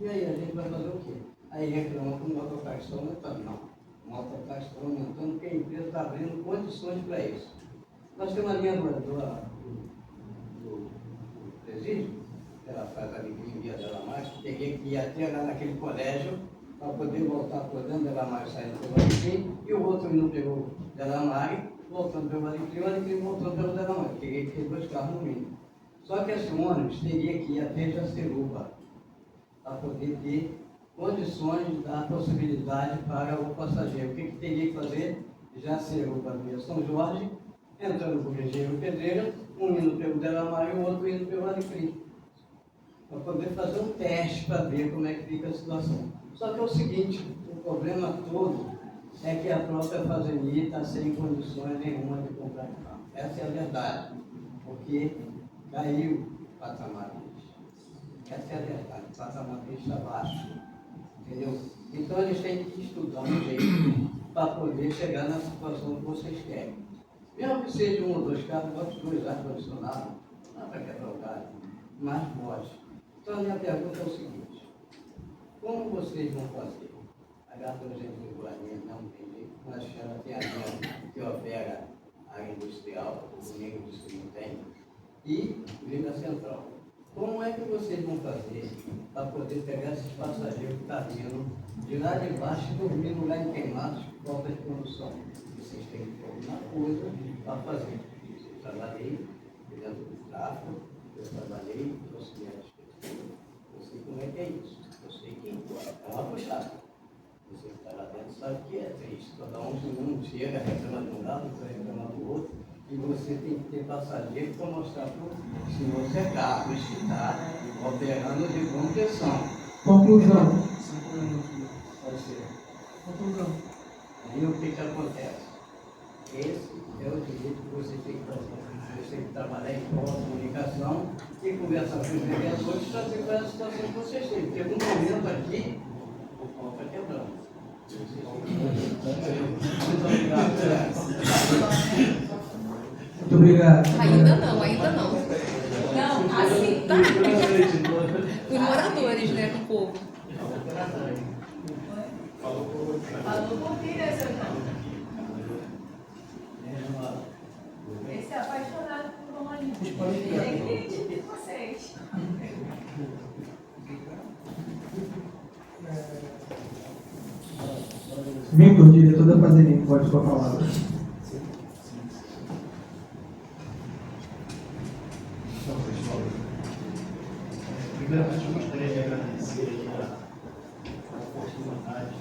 E aí, a gente vai fazer o quê? Aí reclama que o mototáxi está aumentando. Não, o mototáxi está aumentando porque a empresa está abrindo condições para isso. Nós temos uma linha do presídio, que ela faz ali em Via Dela Mais, que teria que ir até lá naquele colégio para poder voltar por dentro Dela Mais, saindo pelo Valentim, e o outro não pegou Dela Mar, voltando pelo Valentim, o Valentim voltando pelo Dela Mar. Teria que ter 2 carros no mínimo. Só que esse ônibus teria que ir até Jaceruba para poder ter condições de dar possibilidade para o passageiro. O que teria que fazer? Jaceru para Via São Jorge, entrando por Engenheiro Pedreira, um indo pelo Delamar e o outro indo pelo Alecrim. Para poder fazer um teste para ver como é que fica a situação. Só que é o seguinte, o problema todo é que a própria Fazenia está sem condições nenhuma de comprar carro. Essa é a verdade, porque caiu o patamar deles. Essa é a verdade, o patamar deles está baixo. Entendeu? Então eles têm que estudar um jeito para poder chegar na situação que vocês querem. Mesmo que seja um ou dois carros, outros dois ar-condicionado, não é para quebrar o galho, mas pode. Então a minha pergunta é o seguinte, como vocês vão fazer? A H200 regularmente não tem jeito, mas ela tem a linha que opera a área industrial, o nível disso que não tem, e Liga Central. Como é que vocês vão fazer para poder pegar esses passageiros que estão vindo de lá de baixo e dormindo lá em Queimados por falta de condução? Vocês têm que ter alguma coisa para fazer. Eu trabalhei dentro do tráfego, eu trabalhei no auxiliar de inspetor. Eu sei como é que é isso. Eu sei que é uma puxada. Você que está lá dentro sabe que é triste. Cada um chega, reclama de um lado, outro reclama do outro. E você tem que ter passageiro para mostrar para o senhor se é carro que está operando de contenção. Conclusão. Pode ser. Conclusão. Aí o que acontece? Esse é o direito que você tem que fazer. Você tem que trabalhar em comunicação e conversar com os vereadores para ver qual é a situação que vocês têm. Porque no momento aqui, o pau está quebrando. Muito obrigado. Muito obrigado. Ainda não, ainda não. Não, assim, tá. Os moradores, né, do povo. Falou por quem, né, seu irmão? Esse é apaixonado por romanismo. Ele é cliente de vocês. Victor, diretor da Fazenda, pode sua palavra. Primeiramente, eu gostaria de agradecer a oportunidade.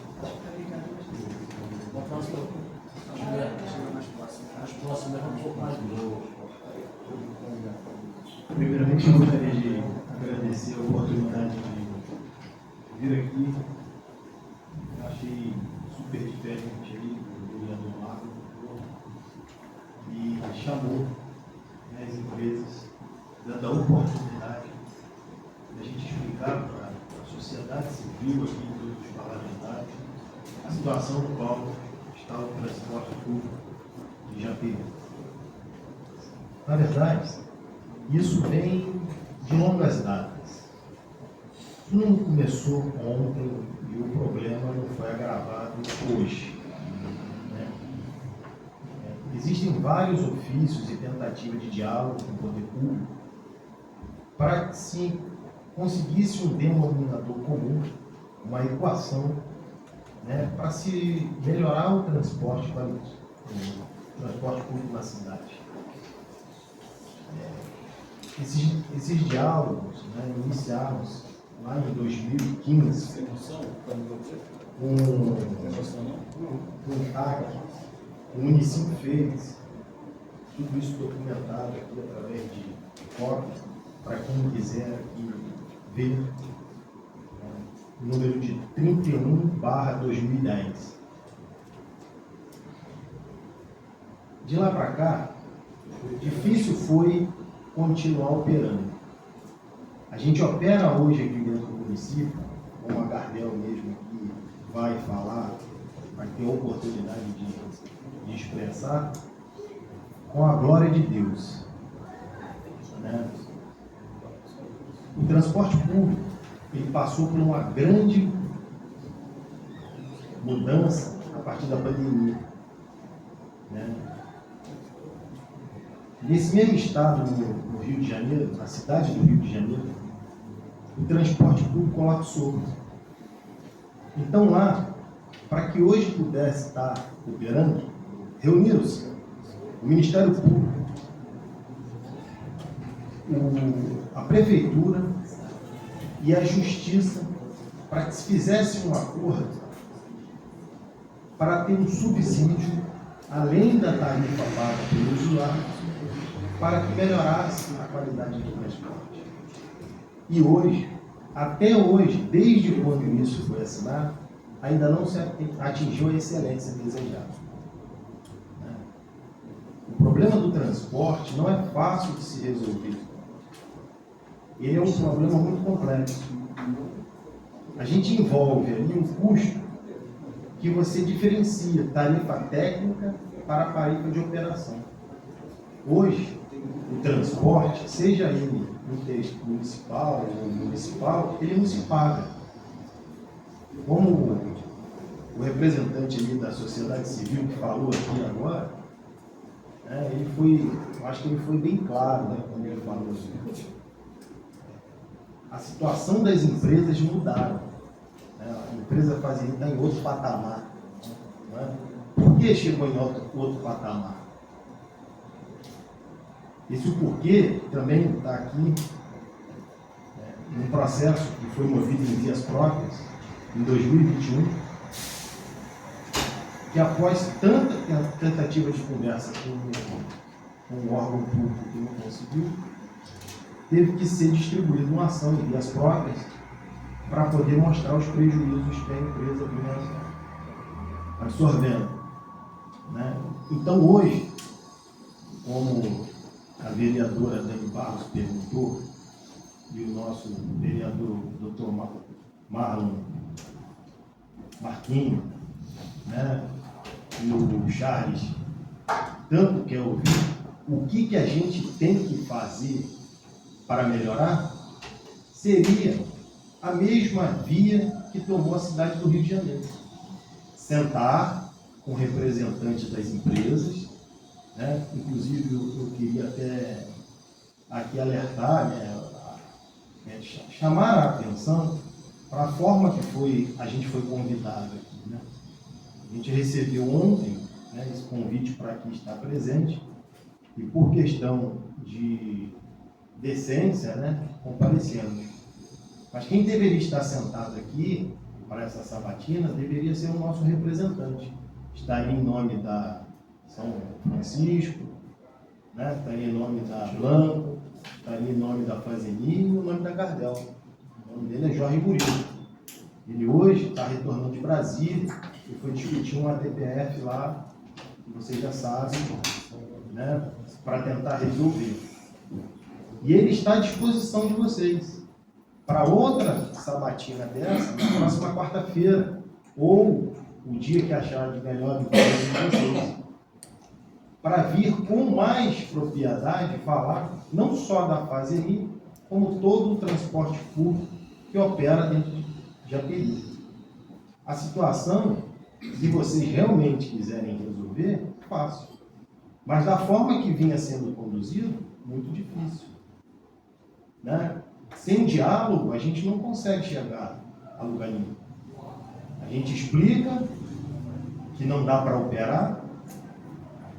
Primeiramente, eu gostaria de agradecer a oportunidade de vir aqui. Eu achei super diferente aí do vereador Marco, e chamou, né, as empresas, dando a oportunidade de a gente explicar para a sociedade civil aqui, todos os parlamentares, a situação no qual está o transporte público de Japeri. Na verdade, isso vem de longas datas. Isso não começou ontem e o problema não foi agravado hoje. Né? Existem vários ofícios e tentativas de diálogo com o poder público para que se conseguisse um denominador comum, uma equação, né, para se melhorar o transporte público na cidade. Esses diálogos, né, iniciados lá em 2015 com um TAC, o município fez, tudo isso documentado aqui através de cópia, para quem quiser aqui ver, o número de 31/2010. De lá para cá, difícil foi continuar operando. A gente opera hoje aqui dentro do município, como a Gardel mesmo aqui vai falar, vai ter a oportunidade de expressar, com a glória de Deus. Né? O transporte público, ele passou por uma grande mudança a partir da pandemia. Né? Nesse mesmo estado, no Rio de Janeiro, na cidade do Rio de Janeiro, o transporte público colapsou. Então lá, para que hoje pudesse estar operando, reuniram-se o Ministério Público, a Prefeitura e a Justiça, para que se fizesse um acordo para ter um subsídio além da tarifa paga pelo usuário, para que melhorasse a qualidade do transporte. E hoje, até hoje, desde quando isso foi assinado, ainda não se atingiu a excelência desejada. O problema do transporte não é fácil de se resolver. Ele é um problema muito complexo. A gente envolve ali um custo que você diferencia tarifa técnica para tarifa de operação. Hoje, o transporte, seja ele municipal ou municipal, ele não se paga. Como o representante ali da sociedade civil que falou aqui agora, eu acho que ele foi bem claro, né, quando ele falou assim. A situação das empresas mudaram. A empresa fazia está em outro patamar. Né? Por que chegou em outro patamar? Esse porquê também está aqui num processo que foi movido em vias próprias em 2021, que após tanta tentativa de conversa com o órgão público que não conseguiu, teve que ser distribuída uma ação em vias próprias para poder mostrar os prejuízos que a empresa vinha absorvendo. Né? Então hoje, como a vereadora Dani Barros perguntou, e o nosso vereador Dr. Marlon Marquinho, né, e o Charles, tanto quer ouvir, o que a gente tem que fazer para melhorar, seria a mesma via que tomou a cidade do Rio de Janeiro. Sentar com representantes das empresas, né? Inclusive eu queria até aqui alertar, chamar a atenção para a forma que a gente foi convidado aqui. Né? A gente recebeu ontem, né, esse convite para aqui estar presente, e por questão de decência, né, comparecemos. Mas quem deveria estar sentado aqui para essa sabatina deveria ser o nosso representante. Estaria em nome da São Francisco, né? Estaria em nome da Blanco, estaria em nome da Fazeni e o nome da Gardel. O nome dele é Jorge Murilo. Ele hoje está retornando de Brasília e foi discutir um ADPF lá, que vocês já sabem, né? Para tentar resolver. E ele está à disposição de vocês para outra sabatina dessa, na próxima quarta-feira, ou o dia que acharem melhor de vocês, para vir com mais propriedade falar não só da Fazeni, como todo o transporte público que opera dentro de Japeri. A situação, se vocês realmente quiserem resolver, é fácil. Mas da forma que vinha sendo conduzido, muito difícil. Né? Sem diálogo, a gente não consegue chegar a lugar nenhum. A gente explica que não dá para operar,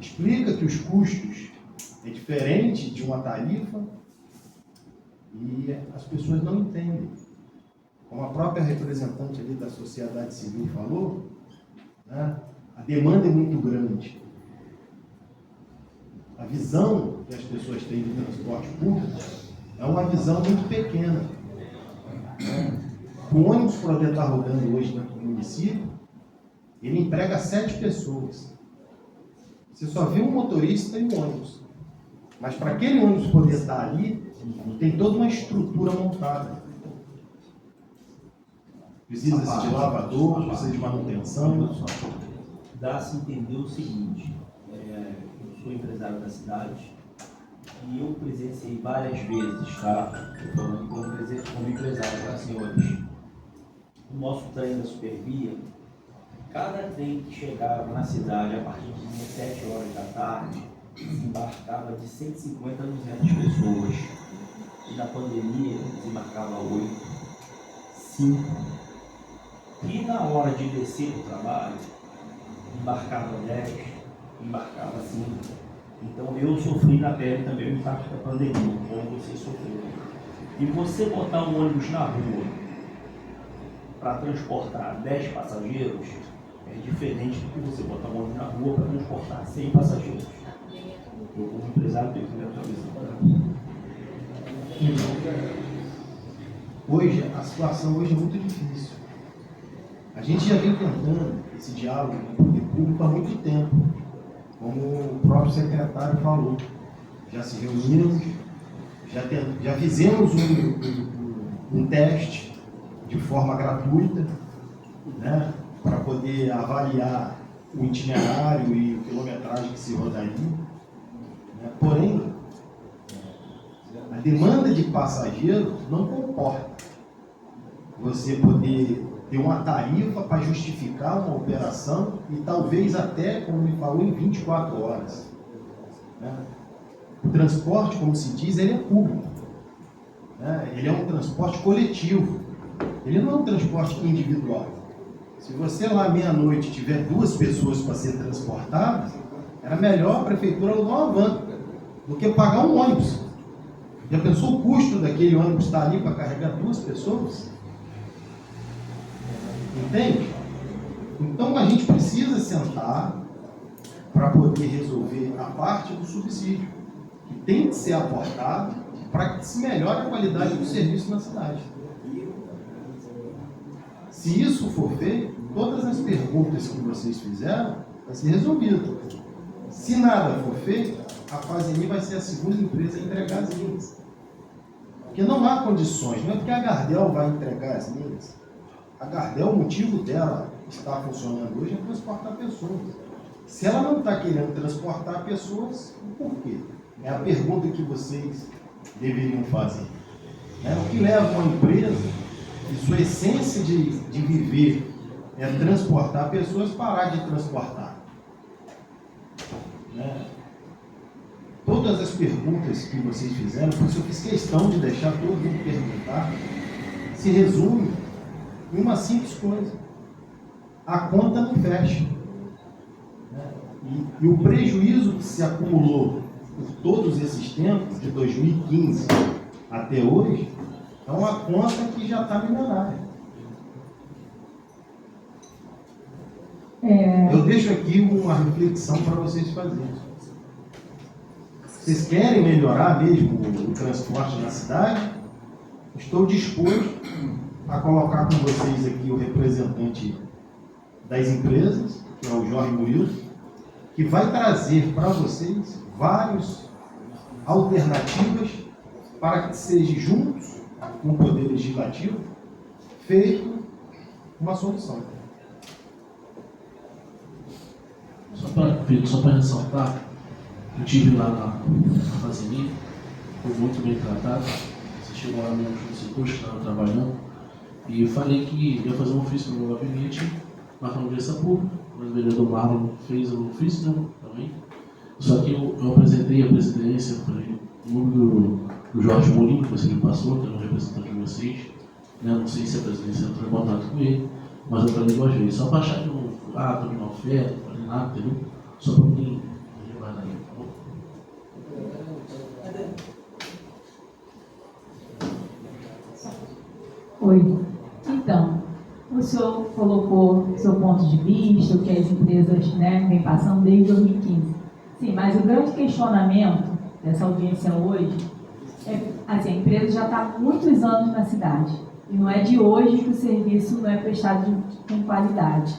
explica que os custos é diferente de uma tarifa e as pessoas não entendem. Como a própria representante ali da sociedade civil falou, né, a demanda é muito grande. A visão que as pessoas têm do transporte público é uma visão muito pequena. O ônibus que poder estar rodando hoje dentro do município, ele emprega 7 pessoas. Você só vê um motorista e um ônibus. Mas para aquele ônibus poder estar ali, tem toda uma estrutura montada. Precisa-se de lavador, precisa de manutenção. Dá-se entender o seguinte, eu sou empresário da cidade e eu presenciei várias vezes, tá? Eu falando como empresário, tá, senhores? O nosso trem da Supervia, cada trem que chegava na cidade a partir de 17 horas da tarde, desembarcava de 150 a 200 pessoas. E na pandemia, desembarcava 8, 5. E na hora de descer do trabalho, embarcava 10, embarcava 5. Então eu sofri na pele também o impacto da pandemia, como você sofreu. E você botar um ônibus na rua para transportar 10 passageiros, É diferente do que você botar um ônibus na rua para transportar 100 passageiros. Eu, como empresário, tenho que ter essa visão. Hoje, a situação hoje é muito difícil. A gente já vem tentando esse diálogo com o poder público há muito tempo. Como o próprio secretário falou, já se reunimos, já fizemos um teste de forma gratuita, né, para poder avaliar o itinerário e a quilometragem que se rodaria. Né? Porém, a demanda de passageiro não comporta você poder ter uma tarifa para justificar uma operação e talvez até, como me falou, em 24 horas. Né? O transporte, como se diz, ele é público. Né? Ele é um transporte coletivo. Ele não é um transporte individual. Se você lá meia-noite tiver 2 pessoas para ser transportadas, era melhor a prefeitura alugar uma van do que pagar um ônibus. Já pensou o custo daquele ônibus estar ali para carregar 2 pessoas? Entende? Então a gente precisa sentar para poder resolver a parte do subsídio, que tem que ser aportado para que se melhore a qualidade do serviço na cidade. Se isso for feito, todas as perguntas que vocês fizeram vai ser resolvido. Se nada for feito, a Fazeni vai ser a segunda empresa a entregar as linhas. Porque não há condições, não é porque a Gardel vai entregar as linhas. A Gardel, o motivo dela estar funcionando hoje é transportar pessoas. Se ela não está querendo transportar pessoas, por quê? É a pergunta que vocês deveriam fazer. O que leva uma empresa, e sua essência de viver é transportar pessoas, parar de transportar? Todas as perguntas que vocês fizeram, por isso eu fiz questão de deixar todo mundo perguntar, se resume em uma simples coisa: a conta não fecha. E o prejuízo que se acumulou por todos esses tempos, de 2015 até hoje, é uma conta que já está milionária. Eu deixo aqui uma reflexão para vocês fazerem. Vocês querem melhorar mesmo o transporte na cidade? Estou disposto a colocar com vocês aqui o representante das empresas, que é o Jorge Murilo, que vai trazer para vocês várias alternativas para que seja juntos com o Poder Legislativo feito uma solução. Só para ressaltar, eu estive lá na Fazeni, fui muito bem tratado. Você chegou lá mesmo no setor que estava trabalhando, e eu falei que ia fazer um ofício no meu gabinete, marcar uma audiência pública. O vereador Marlon fez o ofício, né, também. Só que eu apresentei a presidência, falei o nome do Jorge Mourinho, que você me passou, que é um representante de vocês. Né? Não sei se a presidência entrou em contato com ele, mas eu falei 2 vezes. Só para achar que eu tô de uma oferta, não falei nada, entendeu? Só para mim guardar aí, tá bom? Oi. Então, o senhor colocou seu ponto de vista, o que as empresas, né, vêm passando desde 2015. Sim, mas o grande questionamento dessa audiência hoje é, assim, a empresa já está há muitos anos na cidade. E não é de hoje que o serviço não é prestado com qualidade.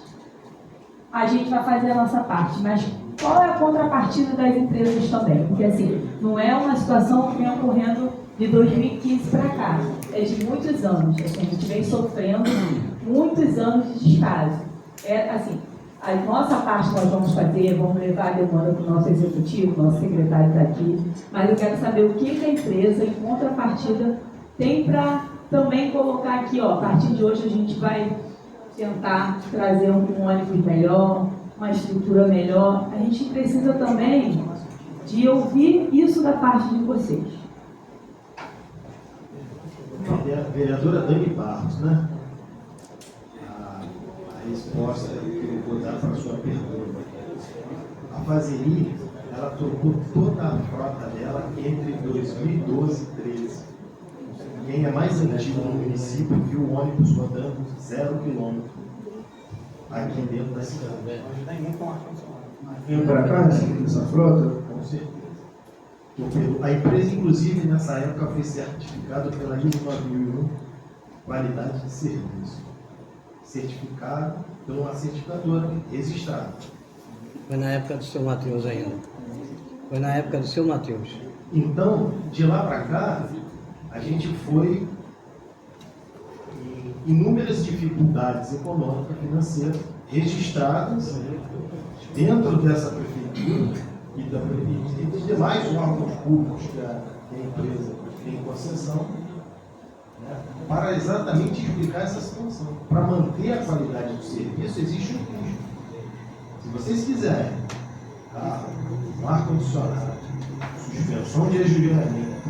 A gente vai fazer a nossa parte, mas qual é a contrapartida das empresas também? Porque, assim, não é uma situação que vem ocorrendo de 2015 para cá. É de muitos anos. Assim, a gente vem sofrendo muitos anos de descaso. Assim, a nossa parte nós vamos fazer, vamos levar a demanda para o nosso executivo, nosso secretário está aqui, mas eu quero saber o que a empresa, em contrapartida, tem para também colocar aqui, ó, a partir de hoje a gente vai tentar trazer um ônibus melhor, uma estrutura melhor. A gente precisa também de ouvir isso da parte de vocês. Vereadora Dani Barros, né? A resposta que eu vou dar para a sua pergunta. A Fazeni, ela trocou toda a frota dela entre 2012 e 2013. Quem é mais antigo no município viu o ônibus rodando 0 km. aqui dentro da cidade. Ajuda em muito com ar-condicionado. Vem para cá, essa frota? Com certeza. A empresa, inclusive, nessa época foi certificada pela ISO 9001, qualidade de serviço. Certificado por uma certificadora registrada. Foi na época do seu Matheus ainda. Foi na época do seu Matheus. Então, de lá para cá, a gente foi em inúmeras dificuldades econômicas, financeiras, registradas dentro dessa prefeitura e dos demais órgãos públicos que a empresa tem em concessão, né, para exatamente explicar essa situação. Para manter a qualidade do serviço, existe um custo. Se vocês quiserem um ar-condicionado, suspensão de ajoelhamento,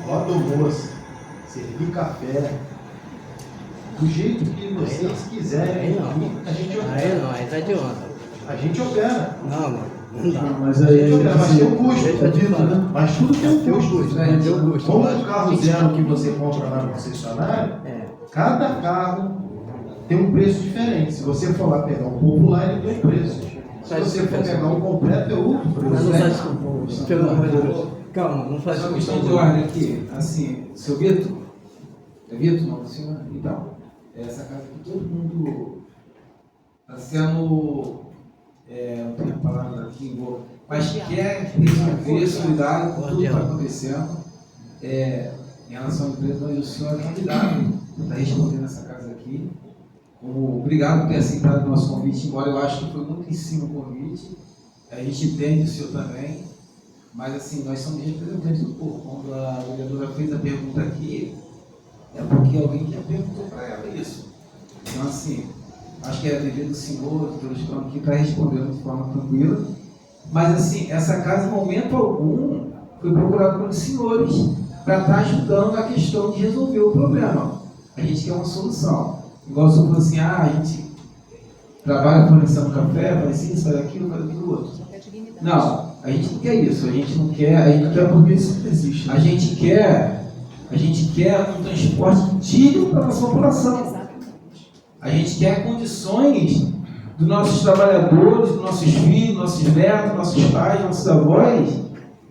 roda-moça, servir café, do jeito que vocês quiserem, a gente opera. Aí não, aí tá de onda. A gente opera. Não dá. Mas aí Mas tem um custo, Deixa eu te falar. né? Mas tudo tem um custo. Tem um custo. Como o carro zero que você compra na concessionária, cada carro tem um preço diferente. Se você for lá pegar um popular, ele tem um preço. Se você for pegar um completo, é outro Mas preço. não faz pelo amor de Deus. Calma, não faz Só uma questão de ordem aqui. Assim, seu Vitor, é Vitor, não, senhor? Então, essa casa que todo mundo está sendo, não tenho a palavra aqui, mas quer resolver, solidário com tudo que está acontecendo em relação à empresa, onde o senhor é convidado para responder nessa casa aqui. Obrigado por ter aceitado o nosso convite, embora eu acho que foi muito em cima o convite. A gente entende o senhor também, mas assim, nós somos representantes do povo. Quando a vereadora fez a pergunta aqui, é porque alguém já perguntou para ela isso. Então assim, acho que é dever do senhor, todos estão aqui para responder de forma tranquila. Mas assim, essa casa, em momento algum, foi procurada pelos senhores para estar ajudando a questão de resolver o problema. A gente quer uma solução. Igual o senhor falou assim, a gente trabalha fornecendo café, faz isso, faz aquilo outro. Não, a gente não quer isso, a gente não quer porque isso não existe. A gente quer um transporte digno para a nossa população. A gente quer condições dos nossos trabalhadores, dos nossos filhos, nossos netos, nossos pais, nossos avós,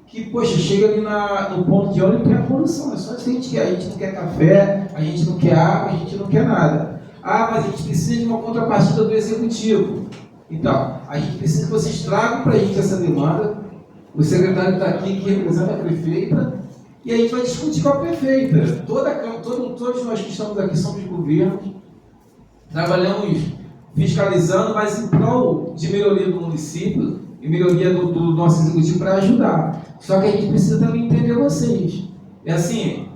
que, poxa, chega ali no ponto de ônibus e tem a condição. É só isso que a gente quer. A gente não quer café, a gente não quer água, a gente não quer nada. Mas a gente precisa de uma contrapartida do executivo. Então, a gente precisa que vocês tragam para a gente essa demanda. O secretário está aqui, que representa a prefeita, e a gente vai discutir com a prefeita. Todos nós que estamos aqui somos governos, trabalhamos fiscalizando, mas em prol de melhoria do município e melhoria do nosso executivo para ajudar. Só que a gente precisa também entender vocês. É assim,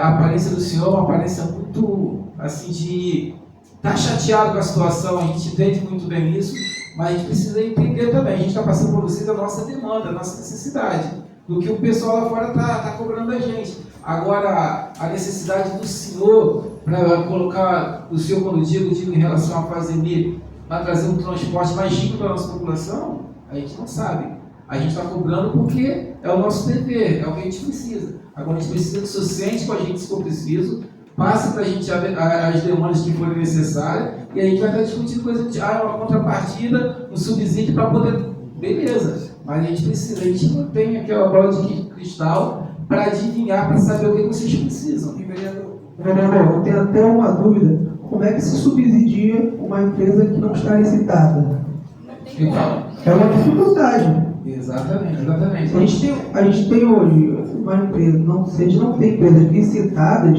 a aparência do senhor é uma aparência muito, assim, de estar chateado com a situação, a gente entende muito bem isso, mas a gente precisa entender também, a gente está passando por vocês a nossa demanda, a nossa necessidade, do que o pessoal lá fora está cobrando da gente. Agora, a necessidade do senhor, para colocar, o senhor, quando digo em relação à Fazeni, para trazer um transporte mais digno para a nossa população, a gente não sabe. A gente está cobrando porque é o nosso dever, é o que a gente precisa. Agora a gente precisa que o senhor sente com a gente se for preciso, passe para a gente as demandas que forem necessárias, e a gente vai estar discutindo coisa de uma contrapartida, um subsídio para poder. Beleza, mas a gente não tem aquela bola de cristal para adivinhar, para saber o que vocês precisam. Vereador, eu tenho até uma dúvida. Como é que se subsidia uma empresa que não está licitada? Então, É uma dificuldade. exatamente. A gente tem hoje uma empresa, se a gente não tem empresas licitadas,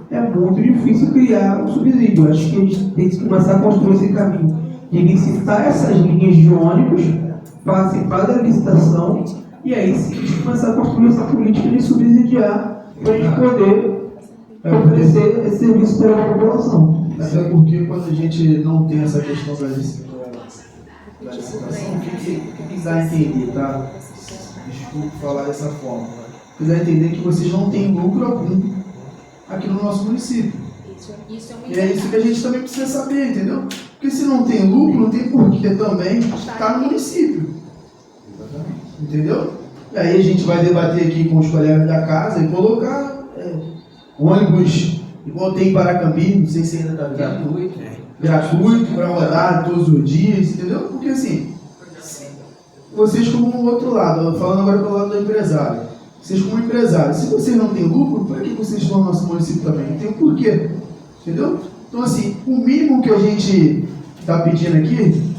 é muito difícil criar um subsídio. Acho que a gente tem que começar a construir esse caminho de licitar essas linhas de ônibus, participar da licitação, e aí sim a gente começar a construir essa política de subsidiar para a gente poder oferecer esse serviço para a população. Até porque quando a gente não tem essa questão da licitação, o que dá a entender, tá? Desculpe falar dessa forma. O que dá a entender que vocês não têm lucro algum aqui no nosso município. Isso é muito E é isso que a gente também precisa saber, entendeu? Porque se não tem lucro, não tem porquê também estar no município. Entendeu? E aí a gente vai debater aqui com os colegas da casa e colocar ônibus, igual tem em Paracambi, não sei se ainda está vendo. gratuito para rodar todos os dias, entendeu? Porque assim, vocês como o outro lado, falando agora pelo lado do empresário, vocês como empresário, se vocês não têm lucro, para que vocês estão no nosso município também? Não tem um porquê, entendeu? Então assim, o mínimo que a gente está pedindo aqui,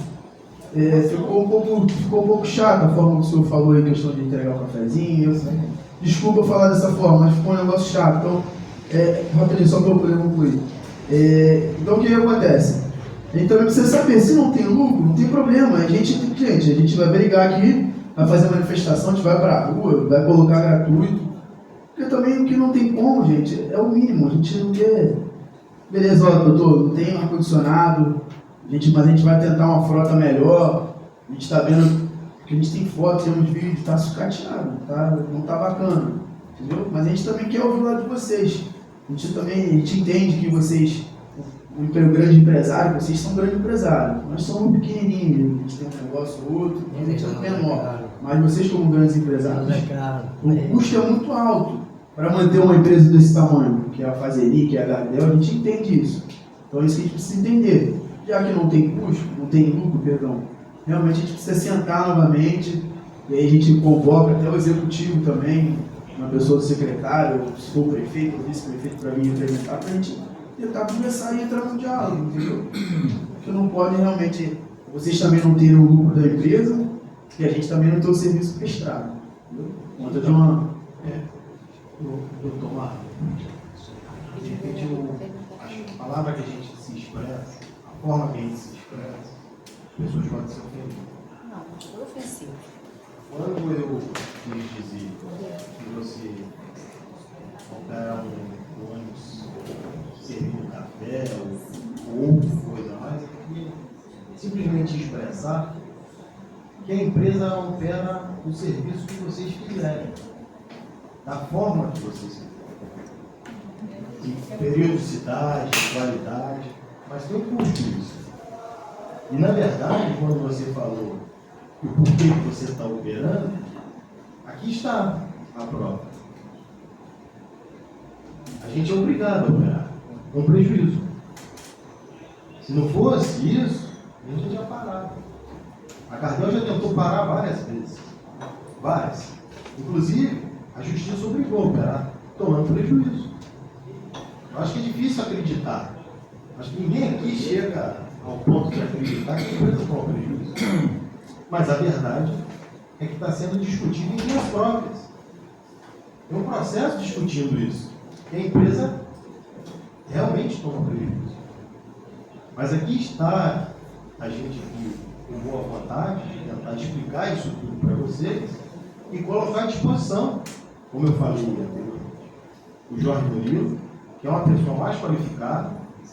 ficou um pouco chato a forma que o senhor falou aí, questão de entregar o cafezinho. Desculpa falar dessa forma, mas ficou um negócio chato. Então, rapidinho, só para eu poder concluir. Então, o que acontece? A gente também precisa saber, se não tem lucro, não tem problema. A gente vai brigar aqui, vai fazer manifestação, a gente vai para a rua, vai colocar gratuito. Porque também o que não tem como, gente, é o mínimo. A gente não quer... Beleza, ó, doutor, não tem ar-condicionado, mas a gente vai tentar uma frota melhor. A gente está vendo que a gente tem foto, temos vídeo, está sucateado, não está bacana, entendeu? Mas a gente também quer ouvir o lado de vocês. A gente entende que vocês, um grande empresário, vocês são grandes empresários. Nós somos pequenininhos, a gente tem um negócio ou outro, a gente é menor. Mas vocês, como grandes empresários, o custo é muito alto para manter uma empresa desse tamanho, que é a Fazeni, que é a Gardel, a gente entende isso. Então é isso que a gente precisa entender. Já que não tem custo, não tem lucro, perdão, realmente a gente precisa sentar novamente, e aí a gente convoca até o executivo também, uma pessoa do secretário, se for o prefeito ou vice-prefeito, para vir implementar, para a gente tentar começar e entrar no diálogo, entendeu? Porque não pode realmente, vocês também não terem o lucro da empresa, e a gente também não ter o serviço prestado, entendeu? Conta de uma... Doutor Marcos, de repente a palavra que a gente se expressa, a forma que a gente se expressa, as pessoas podem se ofender. Não, foi ofensivo. Quando eu quis dizer que você opera um ônibus servindo café ou outra coisa mais, eu queria simplesmente expressar que a empresa opera o serviço que vocês quiserem, da forma que vocês quiserem, de periodicidade, de qualidade, mas tem um custo isso. E na verdade, quando você falou o porquê que você está operando, aqui está a prova. A gente é obrigado a operar, com prejuízo. Se não fosse isso, a gente já tinha parado. A Gardel já tentou parar várias vezes. Várias. Inclusive, a justiça obrigou a operar, tomando prejuízo. Eu acho que é difícil acreditar. Acho que ninguém aqui chega ao ponto de acreditar que a empresa toma prejuízo. Mas a verdade é que está sendo discutido em vias próprias. Tem um processo discutindo isso. Que a empresa realmente toma prejuízo. Mas aqui está a gente aqui com boa vontade de tentar explicar isso tudo para vocês e colocar à disposição, como eu falei anteriormente, o Jorge Murilo, que é uma pessoa mais qualificada,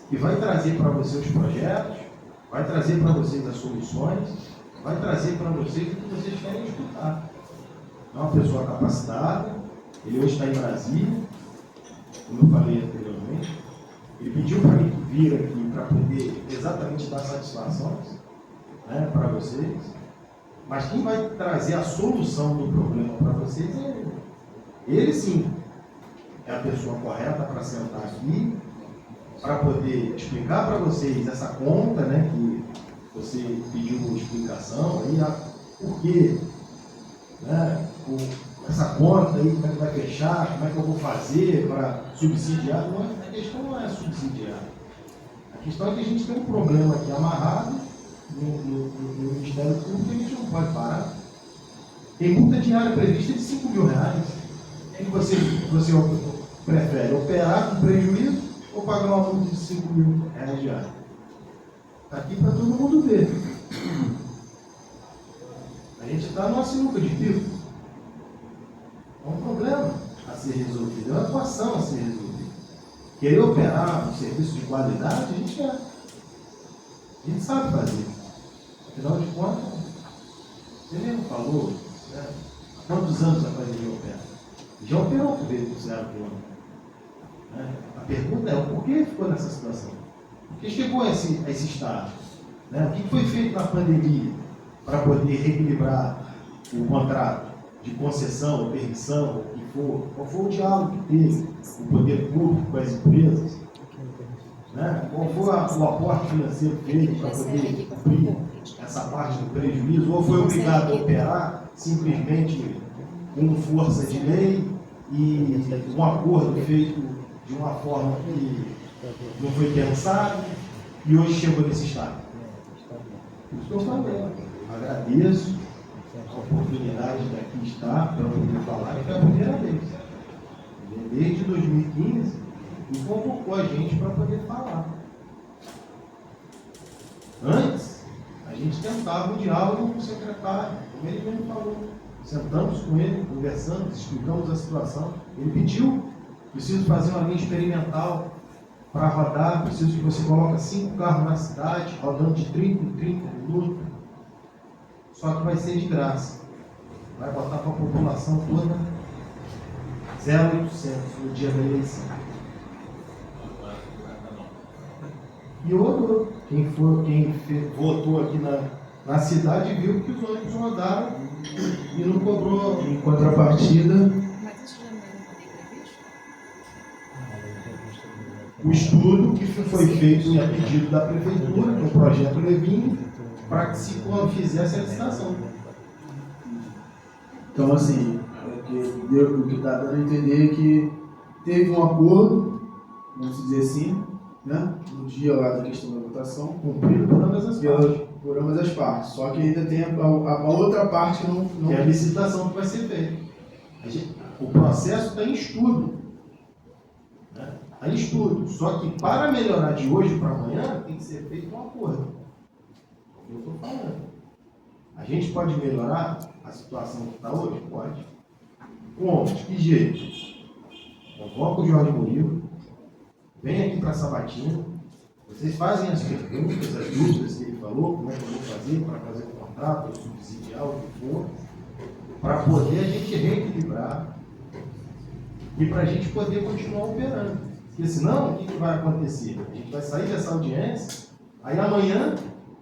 que vai trazer para vocês os projetos, vai trazer para vocês as soluções, vai trazer para vocês o que vocês querem escutar. É uma pessoa capacitada, ele hoje está em Brasília, como eu falei anteriormente, ele pediu para mim vir aqui para poder exatamente dar satisfações, né, para vocês, mas quem vai trazer a solução do problema para vocês é ele. Ele sim é a pessoa correta para sentar aqui, para poder explicar para vocês essa conta, né, que você pediu explicação, aí, por quê, né, essa conta aí, como é que vai fechar, como é que eu vou fazer para subsidiar. A questão não é subsidiar. A questão é que a gente tem um problema aqui amarrado no Ministério Público e a gente não pode parar. Tem multa diária prevista de R$5 mil. O que você prefere? Operar com prejuízo ou pagar uma multa de R$5 mil diária? Está aqui para todo mundo ver. A gente está numa sinuca de bico. É um problema a ser resolvido, é uma equação a ser resolvida. Querer operar um serviço de qualidade, a gente sabe fazer. Afinal de contas, ele mesmo falou, né? Há quantos anos a Fazeni opera? Já operou com veículo 0 quilômetro. Né? A pergunta é o porquê ficou nessa situação? Por que chegou a esse estado? Né? O que foi feito na pandemia para poder reequilibrar o contrato de concessão, ou permissão, o que for? Qual foi o diálogo que teve o poder público com as empresas? Né? Qual foi o aporte financeiro feito para poder cobrir essa parte do prejuízo? Ou foi obrigado a operar simplesmente com força de lei e um acordo feito de uma forma que não foi pensado e hoje chegou nesse estado? Isso que eu falei. Agradeço a oportunidade de aqui estar para poder falar, que é a primeira vez. Desde 2015, e convocou a gente para poder falar. Antes, a gente tentava um diálogo com o secretário, como ele mesmo falou. Sentamos com ele, conversamos, explicamos a situação. Ele pediu, preciso fazer uma linha experimental para rodar, preciso que você coloque 5 carros na cidade, rodando de 30 em 30 minutos. Só que vai ser de graça. Vai botar para a população toda 0,800 no dia da eleição. E outro, quem votou aqui na cidade viu que os ônibus rodaram e não cobrou. Em contrapartida, Mas isso já não era previsto? O estudo que foi feito a pedido da prefeitura, no projeto Levinho, para que se fizesse a licitação. então assim, o que está dando a entender é que teve um acordo, vamos dizer assim, né, no dia lá da questão da votação, Cumprido por ambas as partes. por ambas as partes. Só que ainda tem a outra parte que não Que é a licitação que vai ser feita. O processo está em estudo. Está em estudo. Só que para melhorar de hoje para amanhã, tem que ser feito um acordo. É o que eu estou falando. A gente pode melhorar a situação que está hoje? Pode. Como? De que jeito? Convoca o Jorge Murilo, vem aqui para Sabatina, vocês fazem as perguntas, as dúvidas que ele falou, como é que eu vou fazer para fazer o contrato, ou subsidiar, o que for, para poder a gente reequilibrar e para a gente poder continuar operando. Porque senão, o que vai acontecer? A gente vai sair dessa audiência, aí amanhã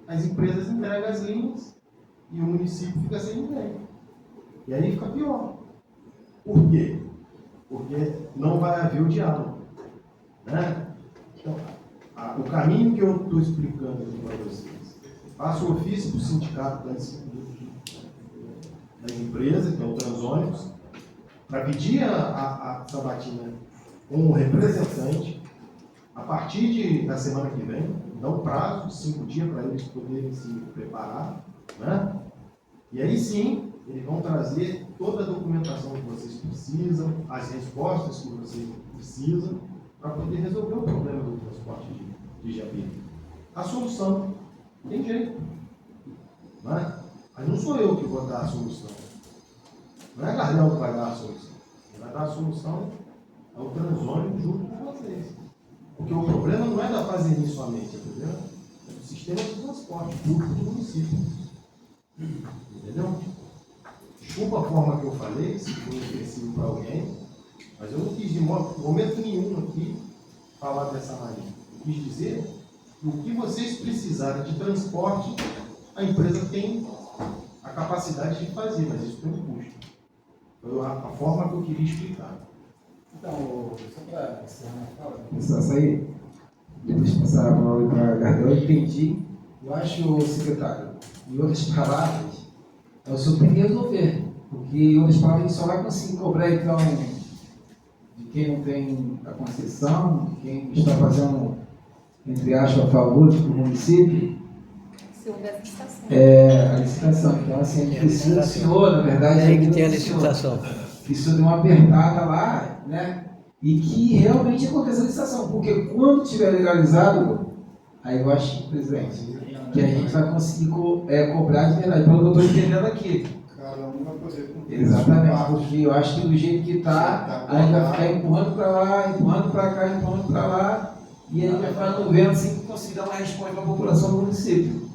as empresas entregam as linhas e o município fica sem ninguém. E aí fica pior. Por quê? Porque não vai haver o diálogo. Né? Então, o caminho que eu estou explicando aqui para vocês, faço ofício para o sindicato das empresas, que é o Transônicos, para pedir a Sabatina um representante, a partir da semana que vem, dá um prazo de 5 dias para eles poderem se preparar, né? E aí sim, eles vão trazer toda a documentação que vocês precisam, as respostas que vocês precisam, para poder resolver o problema do transporte de Japeri. A solução tem jeito. Não é? Mas não sou eu que vou dar a solução. Não é Gardel que vai dar a solução. Quem vai dar a solução é o Transônico junto com vocês. Porque o problema não é da Fazenda somente, o problema é do sistema de transporte público do município. Entendeu? Desculpa a forma que eu falei, se foi ofensivo para alguém, mas eu não quis de momento nenhum aqui falar dessa maneira. Eu quis dizer que o que vocês precisarem de transporte, a empresa tem a capacidade de fazer, mas isso tem um custo. Foi a forma que eu queria explicar. Então, só para encerrar a fala, começar a sair, depois de passar a palavra para a Gardel, eu entendi. Eu acho, secretário, em outras palavras, é o senhor tem que resolver. Porque, em outras palavras, a gente só vai conseguir cobrar, então, de quem não tem a concessão, de quem está fazendo, entre aspas, a favor do município. Se houver licitação. A licitação. Então, assim, a gente precisa do senhor, na verdade, Tem que ter a licitação. que isso dê uma apertada lá, né? E que realmente aconteça a licitação. Porque quando tiver legalizado, aí eu acho, presidente, que a gente vai conseguir cobrar de verdade, pelo que eu estou entendendo aqui. Cada um vai poder cumprir. Exatamente, porque eu acho que do jeito que está, aí vai ficar empurrando para lá, empurrando para cá, empurrando para lá, e aí vai ficar no vento sem conseguir dar uma resposta para a população do município.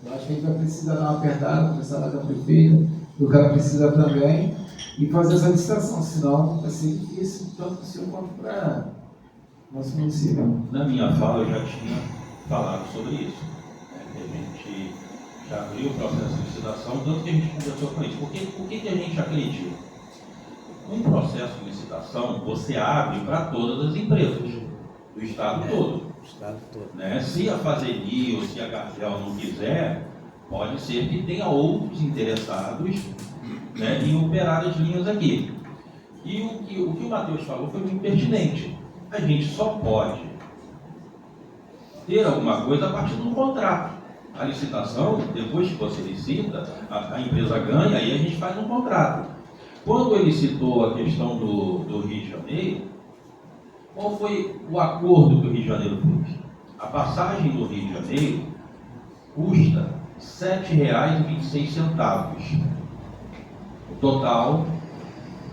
Eu acho que a gente vai precisar dar uma apertada, começar lá com a prefeita, o cara precisa também, e fazer essa licitação, senão vai ser difícil tanto para o senhor quanto para o nosso município. Na minha fala eu já tinha falado sobre isso, que a gente já abriu o processo de licitação, tanto que a gente conversou com isso. Por que a gente acredita? Um processo de licitação você abre para todas as empresas do estado todo. Estado todo. Né? Se a Fazeni ou se a Gardel não quiser, pode ser que tenha outros interessados, né, em operar as linhas aqui. E o que o Matheus falou foi muito pertinente. A gente só pode ter alguma coisa a partir de um contrato. A licitação, depois que você licita, a empresa ganha e a gente faz um contrato. Quando ele citou a questão do Rio de Janeiro, qual foi o acordo que o Rio de Janeiro fez? A passagem do Rio de Janeiro custa R$ 7,26, o total,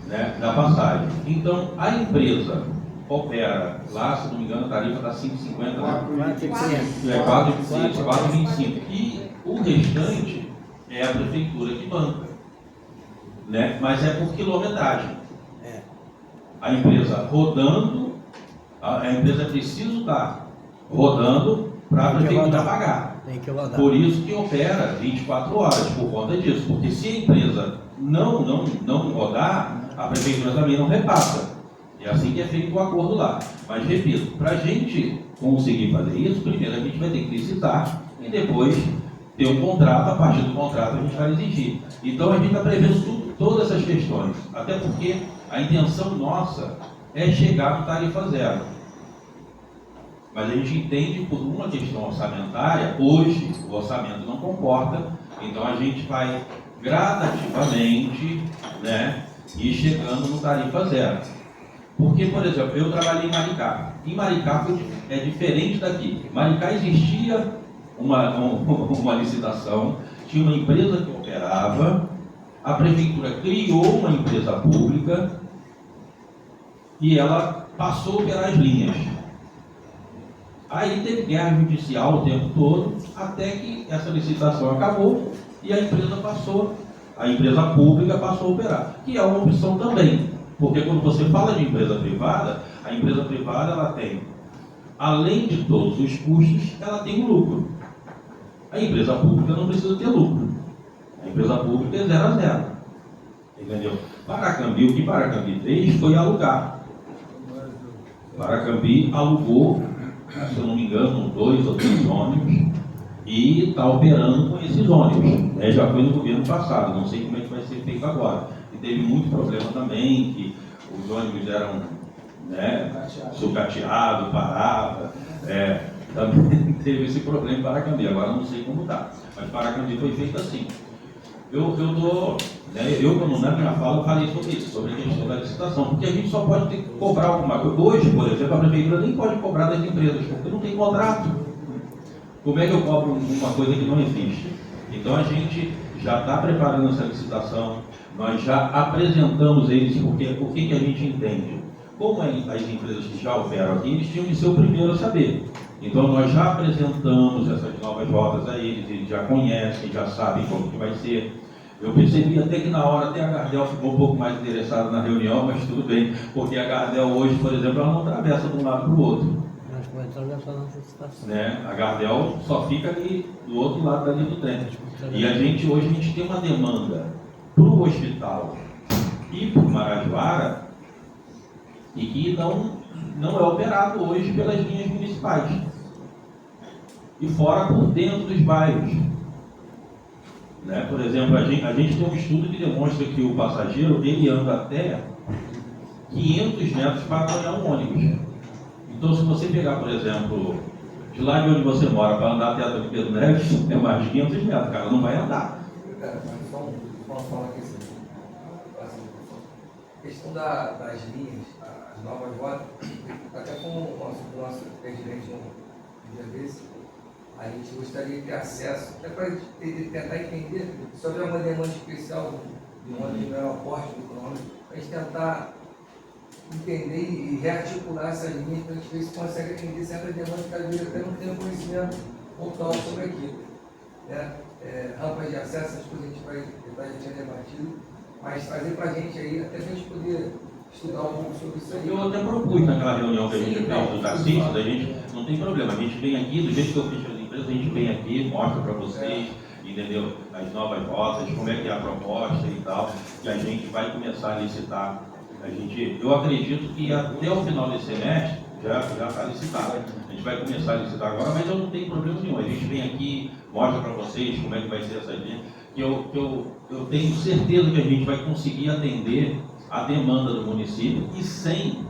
né, da passagem. Então, a empresa opera lá, se não me engano, a tarifa está 5,50, né? 4,25. E o restante é a prefeitura que banca, né? Mas é por quilometragem. A empresa rodando, a empresa precisa estar rodando para a prefeitura pagar. Tem que rodar. Por isso que opera 24 horas, por conta disso. Porque se a empresa não rodar, a prefeitura também não repassa. É assim que é feito o acordo lá. Mas, repito, para a gente conseguir fazer isso, primeiro a gente vai ter que licitar e depois ter um contrato. A partir do contrato a gente vai exigir. Então a gente está prevendo todas essas questões. Até porque a intenção nossa é chegar no tarifa zero. Mas a gente entende por uma questão orçamentária, hoje o orçamento não comporta, então a gente vai gradativamente, né, ir chegando no tarifa zero. Porque, por exemplo, eu trabalhei em Maricá. Em Maricá é diferente daqui. Em Maricá existia uma licitação, tinha uma empresa que operava, a prefeitura criou uma empresa pública e ela passou a operar as linhas. Aí teve guerra judicial o tempo todo, até que essa licitação acabou e a empresa pública passou a operar, que é uma opção também. Porque quando você fala de empresa privada, a empresa privada ela tem, além de todos os custos, ela tem um lucro. A empresa pública não precisa ter lucro. A empresa pública é 0 a 0. Entendeu? Paracambi, o que Paracambi fez foi alugar. Paracambi alugou, se eu não me engano, 2 ou 3 ônibus e está operando com esses ônibus. Né? Já foi no governo passado, não sei como é que vai ser feito agora. E teve muito problema também, que os ônibus eram, né, sucateados, paravam. Também teve esse problema em Paracambi, agora não sei como está. Mas Paracambi foi feito assim. Quando na minha fala, eu falei sobre isso, sobre a questão da licitação, porque a gente só pode ter que cobrar alguma coisa. Hoje, por exemplo, a prefeitura nem pode cobrar das empresas, porque não tem contrato. Como é que eu cobro uma coisa que não existe? Então a gente já está preparando essa licitação, nós já apresentamos eles, porque o que a gente entende? Como as empresas que já operam aqui, eles tinham que ser o primeiro a saber. Então nós já apresentamos essas novas rotas a eles já conhecem, já sabem como que vai ser. Eu percebi até que na hora até a Gardel ficou um pouco mais interessada na reunião, mas tudo bem, porque a Gardel hoje, por exemplo, ela não atravessa de um lado para o outro. Nós começamos essa nossa situação. Né? A Gardel só fica ali do outro lado da linha do trem. E a gente hoje tem uma demanda para o hospital e para o Marajoara e que não é operado hoje pelas linhas municipais. E fora por dentro dos bairros. Né? Por exemplo, a gente tem um estudo que demonstra que o passageiro ele anda até 500 metros para apanhar um ônibus. Então, se você pegar, por exemplo, de lá de onde você mora para andar até a Dom Pedro Neves, é mais de 500 metros, cara, não vai andar. Só uma fala aqui, a questão das linhas, as novas rotas, até como o nosso presidente um dia desse, a gente gostaria de ter acesso, até para tentar entender se houver uma demanda especial de um ônibus no aeroporto, para a gente tentar entender e rearticular essas linhas para a gente ver se consegue atender certas demandas que às vezes até não tem conhecimento total sobre aquilo. Né? Rampas de acesso, essas coisas a gente vai tentar, já tinha debatido, mas trazer para a gente aí, até para a gente poder estudar um pouco sobre isso aí. Eu até propus naquela reunião que a gente fez dos taxistas, a gente não tem problema, a gente vem aqui, do jeito que eu fiz para as empresas, a gente vem aqui, mostra para vocês, entendeu? As novas rotas, como é que é a proposta e tal, e a gente vai começar a licitar. Eu acredito que até o final desse semestre já está licitado. A gente vai começar a licitar agora, mas eu não tenho problema nenhum. A gente vem aqui, mostra para vocês como é que vai ser essa linha. E eu tenho certeza que a gente vai conseguir atender a demanda do município e sem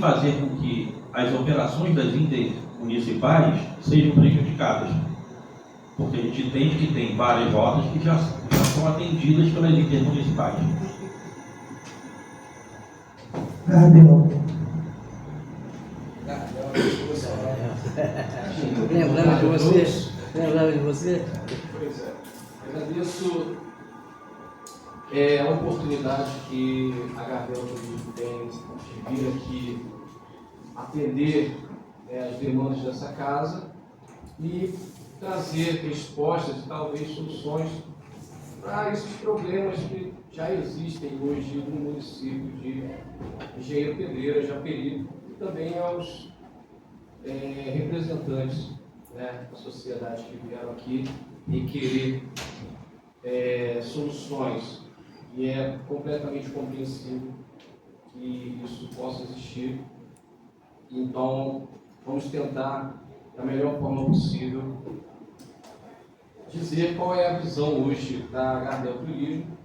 fazer com que as operações das intermunicipais sejam prejudicadas. Porque a gente entende que tem várias rotas que já são atendidas pelas intermunicipais. Gardel. Lembrando de você? Pois é. Agradeço a oportunidade que a Gardel Turismo tem de vir aqui atender as demandas dessa casa e trazer respostas e talvez soluções para esses problemas que já existem hoje no município de Engenheiro Pedreira, Japeri, e também aos representantes da sociedade que vieram aqui requerer soluções. E é completamente compreensível que isso possa existir. Então, vamos tentar, da melhor forma possível, dizer qual é a visão hoje da Gardel Turismo.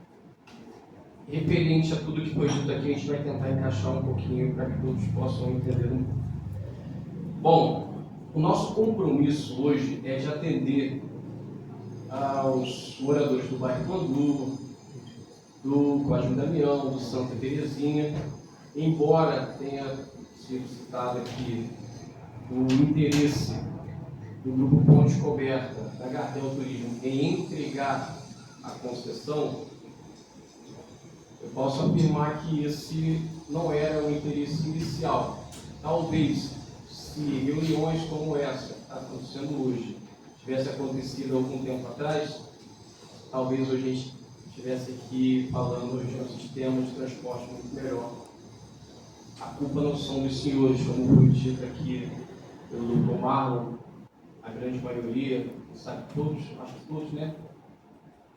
Referente a tudo que foi dito aqui, a gente vai tentar encaixar um pouquinho para que todos possam entender um pouco. Bom, o nosso compromisso hoje é de atender aos moradores do bairro Guandu, do Cosme Damião, do Santa Terezinha, embora tenha sido citado aqui o interesse do Grupo Ponte Coberta, da Gardel Turismo, em entregar a concessão, eu posso afirmar que esse não era o interesse inicial. Talvez, se reuniões como essa que está acontecendo hoje tivesse acontecido algum tempo atrás, talvez hoje a gente estivesse aqui falando de um sistema de transporte muito melhor. A culpa não são dos senhores, como foi dito aqui pelo Dr. Marlon, a grande maioria, sabe todos, acho que todos, né?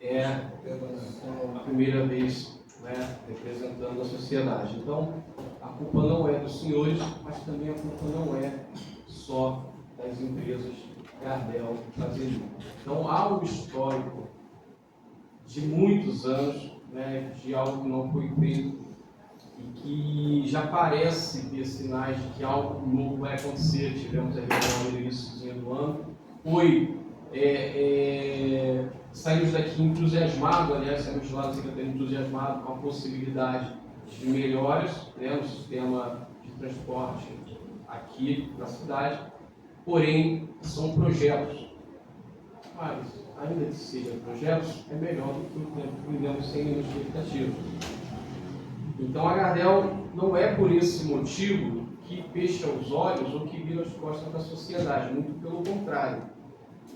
É a primeira vez, né, representando a sociedade. Então, a culpa não é dos senhores, mas também a culpa não é só das empresas Gardel fazer isso. Então, há um histórico de muitos anos, né, de algo que não foi feito e que já parece ter sinais de que algo novo vai acontecer. Tivemos a reunião no início do ano, saímos daqui entusiasmados, aliás, saímos de lá da Secretaria entusiasmados com a possibilidade de melhoras, né, no sistema de transporte aqui na cidade, porém são projetos, mas ainda que sejam projetos, é melhor do que o tempo que vivemos sem nenhuma expectativa. Então a Gardel não é por esse motivo que fecha os olhos ou que vira as costas da sociedade, muito pelo contrário.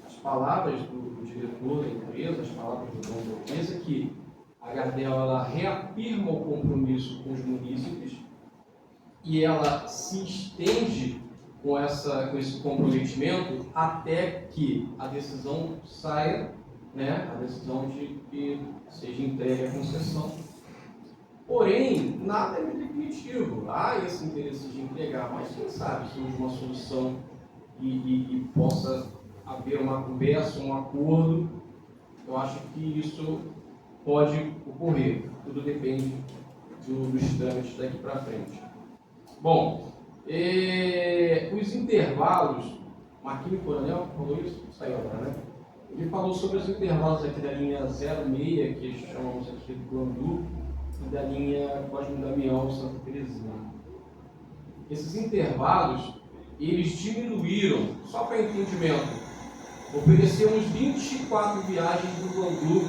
As palavras do diretor da empresa, as palavras do dono da empresa, que a Gardel ela reafirma o compromisso com os munícipes e ela se estende com esse comprometimento até que a decisão saia, né, a decisão de que seja entregue a concessão. Porém, nada é definitivo. Há esse interesse de entregar, mas quem sabe surge uma solução e possa haver uma conversa, um acordo. Eu acho que isso pode ocorrer. Tudo depende dos trâmites daqui para frente. Bom, os intervalos, Marquinhos Coronel falou isso? Saiu agora, né? Ele falou sobre os intervalos aqui da linha 06, que chamamos aqui do Guandu, e da linha Cosme Damião, Santa Terezinha. Esses intervalos, eles diminuíram, só para entendimento, oferecemos 24 viagens do Guandu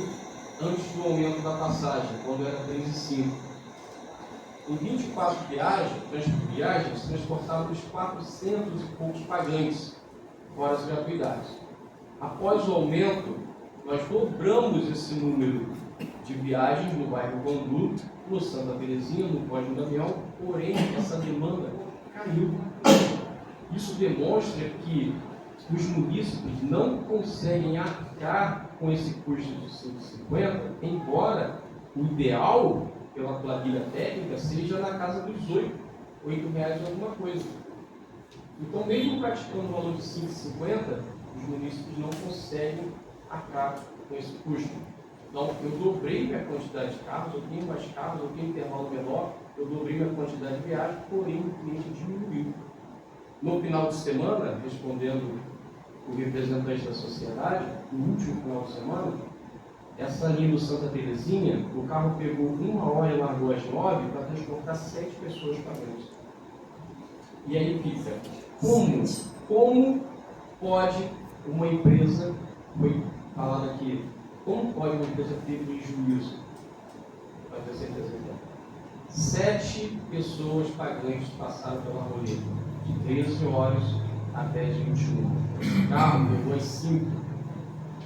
antes do aumento da passagem, quando era 3,5. Em 24 viagens, transportávamos 400 e poucos pagantes, fora as gratuidades. Após o aumento, nós dobramos esse número de viagens no bairro Guandu, no Santa Terezinha, no Cosme Damião, porém essa demanda caiu. Isso demonstra que os munícipes não conseguem arcar com esse custo de 150, embora o ideal, pela planilha técnica, seja na casa dos 8. R$ 8 alguma coisa. Então, mesmo praticando o valor de 5,50, os munícipes não conseguem arcar com esse custo. Então, eu dobrei minha quantidade de carros, eu tenho mais carros, eu tenho intervalo menor, eu dobrei minha quantidade de viagens, porém o cliente diminuiu. No final de semana, respondendo o representante da sociedade, no último final de semana, essa linha do Santa Terezinha, o carro pegou 1 hora e largou às 9 para transportar 7 pessoas para dentro. E aí fica, como pode uma empresa, foi falado aqui, como pode uma empresa ter prejuízo? Para ter certeza que 7 pessoas pagantes passaram pela roleta, de 13 horas até as 21. O carro pegou às 5.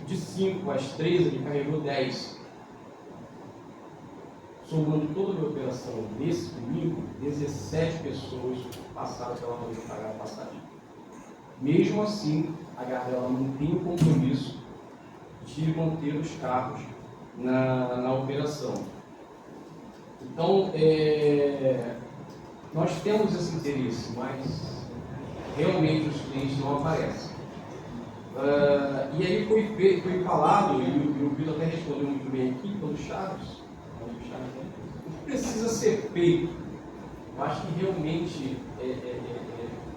De 5 às 13 ele carregou 10. Somando toda a minha operação nesse domingo, 17 pessoas passaram pela roleta e pagaram a passagem. Mesmo assim, a Gardel não tem o compromisso de manter os carros na operação. Então, nós temos esse interesse, mas realmente os clientes não aparecem. E aí foi falado, e o Vitor até respondeu muito bem aqui, pelo Chaves, o que precisa ser feito. Eu acho que realmente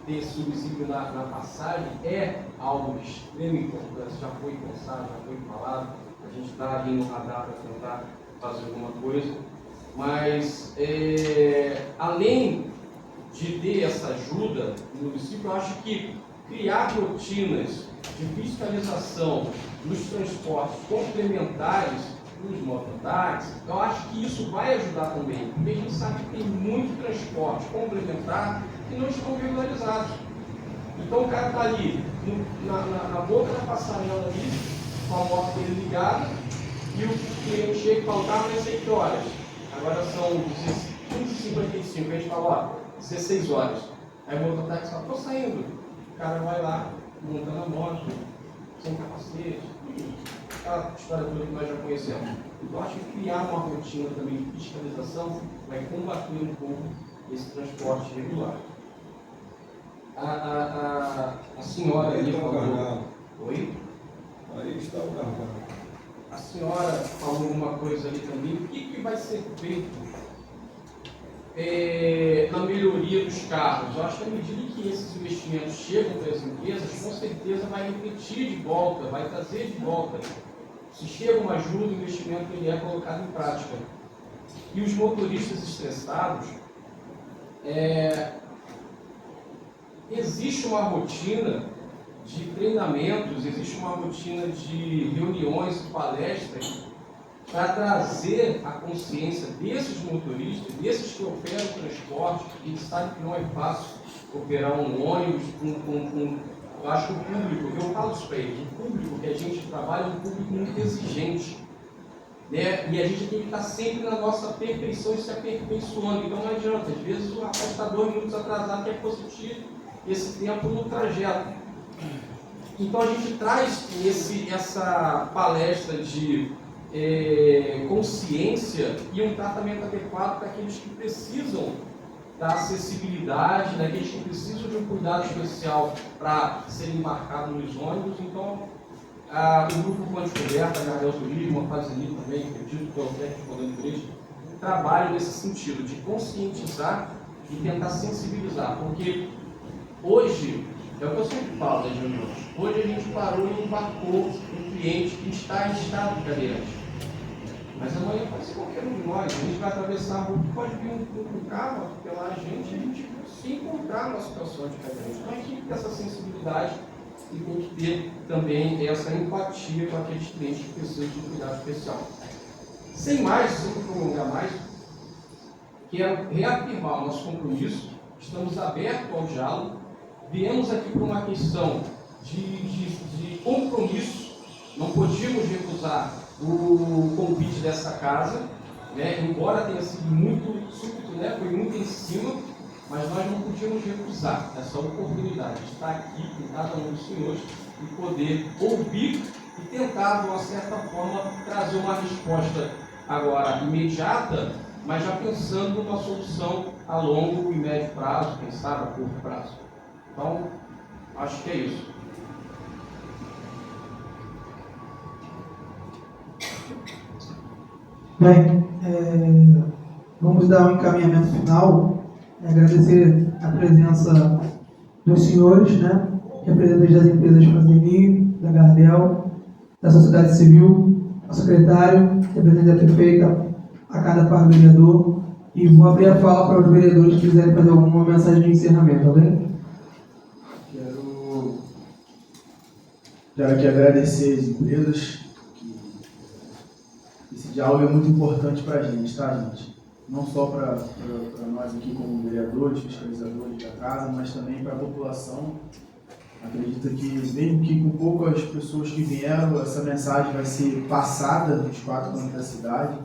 ter subsídio na passagem é algo de extrema importância, já foi pensado, já foi falado, a gente está ali no radar para tentar fazer alguma coisa, mas além de ter essa ajuda no município, eu acho que criar rotinas de fiscalização dos transportes complementares dos mototáxis, eu acho que isso vai ajudar também, porque a gente sabe que tem muito transporte complementar que não estão regularizados. Então o cara está ali na boca da passarela ali, com a moto dele ligada, e o cliente chega e fala, tá, mas 8 horas. Agora são 15h55, a gente fala, ó, 16 horas. Aí o mototáxi fala, tô saindo. O cara vai lá, monta na moto, sem capacete, aquela história toda que nós já conhecemos. Então acho que criar uma rotina também de fiscalização vai combater um pouco esse transporte regular. A senhora ali falou... Oi? Aí está o gargalo. A senhora falou alguma coisa ali também. O que vai ser feito na melhoria dos carros? Eu acho que à medida que esses investimentos chegam para as empresas, com certeza vai repetir de volta, vai trazer de volta. Se chega uma ajuda, o investimento ele é colocado em prática. E os motoristas estressados, existe uma rotina de treinamentos, existe uma rotina de reuniões, palestras, para trazer a consciência desses motoristas, desses que operam o transporte, que a gente sabe que não é fácil operar um ônibus eu acho que o público, eu falo isso para eles, o público que a gente trabalha é um público muito exigente, né? E a gente tem que estar sempre na nossa perfeição e se aperfeiçoando. Então não adianta, às vezes o rapaz está 2 minutos atrasado, quer positivo esse tempo no trajeto. Então a gente traz essa palestra de consciência e um tratamento adequado para aqueles que precisam da acessibilidade, daqueles que precisam de um cuidado especial para serem embarcados nos ônibus. Então, o Grupo Ponte Coberta, a Gardel Turismo, a Fazeli também, acredito que é o técnico da igreja, trabalham nesse sentido, de conscientizar e tentar sensibilizar, porque hoje, é o que eu sempre falo das reuniões, hoje a gente parou e embarcou um cliente que está em estado de cadeirante. Mas amanhã pode ser qualquer um de nós, a gente vai atravessar a rua, pode vir um carro atropelar a gente se encontrar numa situação de cadeirante. Então a gente tem que ter essa sensibilidade e tem que ter também essa empatia com aqueles clientes que precisam de um cuidado especial. Sem mais, sem me prolongar mais, quero reafirmar o nosso compromisso, estamos abertos ao diálogo, viemos aqui por uma questão de compromisso, não podíamos recusar o convite dessa casa, né? Embora tenha sido muito súbito, né? Foi muito em cima, mas nós não podíamos recusar essa oportunidade de estar aqui com cada um dos senhores e poder ouvir e tentar, de uma certa forma, trazer uma resposta agora imediata mas já pensando numa solução a longo e médio prazo, quem sabe a curto prazo. Então, acho que é isso. Bem, vamos dar um encaminhamento final. Agradecer a presença dos senhores, né? Representantes das empresas Fazeni, da Gardel, da sociedade civil, ao secretário, representante da prefeita, a cada par vereador. E vou abrir a fala para os vereadores que quiserem fazer alguma mensagem de encerramento, ok? Quero aqui agradecer as empresas. Esse diálogo é muito importante para a gente, tá, gente? Não só para nós aqui como vereadores, fiscalizadores da casa, mas também para a população. Acredito que, mesmo que com poucas pessoas que vieram, essa mensagem vai ser passada nos 4 cantos da cidade.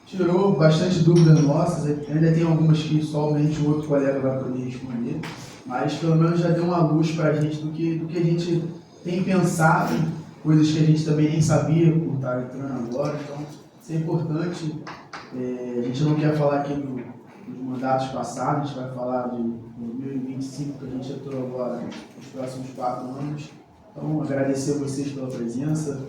Tirou bastante dúvidas nossas, ainda tem algumas que somente o outro colega vai poder responder, mas pelo menos já deu uma luz para a gente do que a gente tem pensado, coisas que a gente também nem sabia por estar entrando agora. Então, isso é importante. A gente não quer falar aqui dos mandatos passados, a gente vai falar de 2025, que a gente entrou agora nos próximos 4 anos. Então, agradecer a vocês pela presença,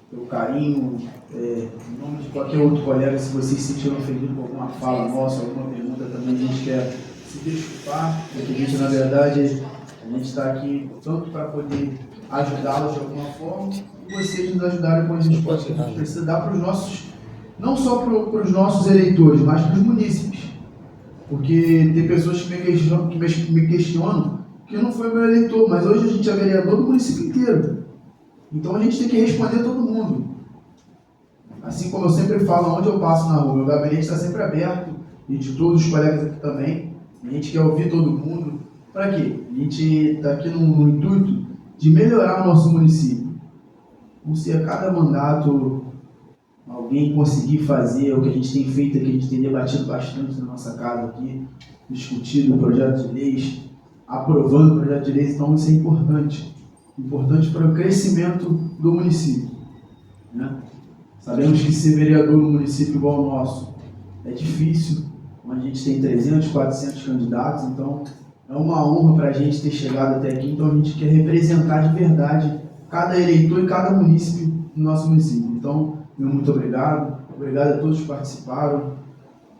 pelo carinho, em nome de qualquer outro colega, se vocês se sentiram ofendidos com alguma fala nossa, alguma pergunta, também a gente quer se desculpar, porque a gente, na verdade, a gente está aqui tanto para poder ajudá-los de alguma forma, e vocês nos ajudarem com as respostas que a gente precisa dar para os nossos, não só para os nossos eleitores, mas para os munícipes. Porque tem pessoas que me questionam que eu não fui meu eleitor, mas hoje a gente é vereador do município inteiro. Então a gente tem que responder a todo mundo. Assim como eu sempre falo, onde eu passo na rua, meu gabinete está sempre aberto, e de todos os colegas aqui também. A gente quer ouvir todo mundo. Para quê? A gente está aqui no intuito de melhorar o nosso município. Como se a cada mandato alguém conseguir fazer o que a gente tem feito aqui, a gente tem debatido bastante na nossa casa aqui, discutido o projeto de leis, aprovando o projeto de leis, então isso é importante. Importante para o crescimento do município, né? Sabemos que ser vereador no município igual ao nosso é difícil, a gente tem 300, 400 candidatos, então é uma honra para a gente ter chegado até aqui, então a gente quer representar de verdade cada eleitor e cada município do nosso município. Então, meu muito obrigado, obrigado a todos que participaram,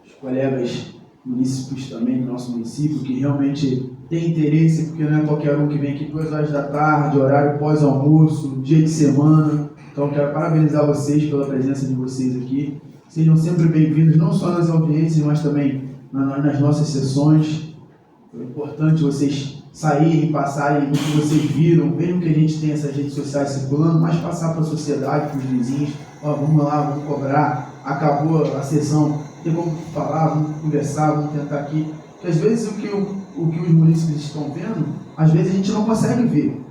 os colegas municípios também do nosso município, que realmente tem interesse, porque não é qualquer um que vem aqui 2 horas da tarde, horário pós-almoço, dia de semana. Então, quero parabenizar vocês pela presença de vocês aqui. Sejam sempre bem-vindos, não só nas audiências, mas também nas nossas sessões. É importante vocês saírem, passarem o que vocês viram, mesmo que a gente tenha essas redes sociais circulando, mas passar para a sociedade, para os vizinhos. Ó, vamos lá, vamos cobrar, acabou a sessão, tem como falar, vamos conversar, vamos tentar aqui. Porque às vezes o que os munícipes estão vendo, às vezes a gente não consegue ver,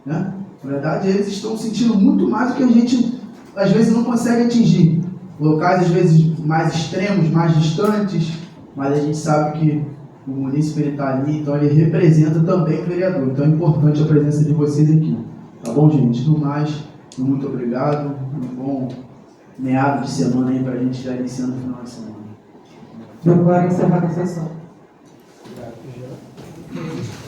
né? Na verdade, eles estão sentindo muito mais do que a gente, às vezes, não consegue atingir. Locais, às vezes, mais extremos, mais distantes, mas a gente sabe que o munícipe está ali, então ele representa também o vereador. Então é importante a presença de vocês aqui. Tá bom, gente? No mais, muito obrigado. Um bom meado de semana aí para a gente já iniciando o final de semana. Vamos agora encerrar a sessão. Obrigado.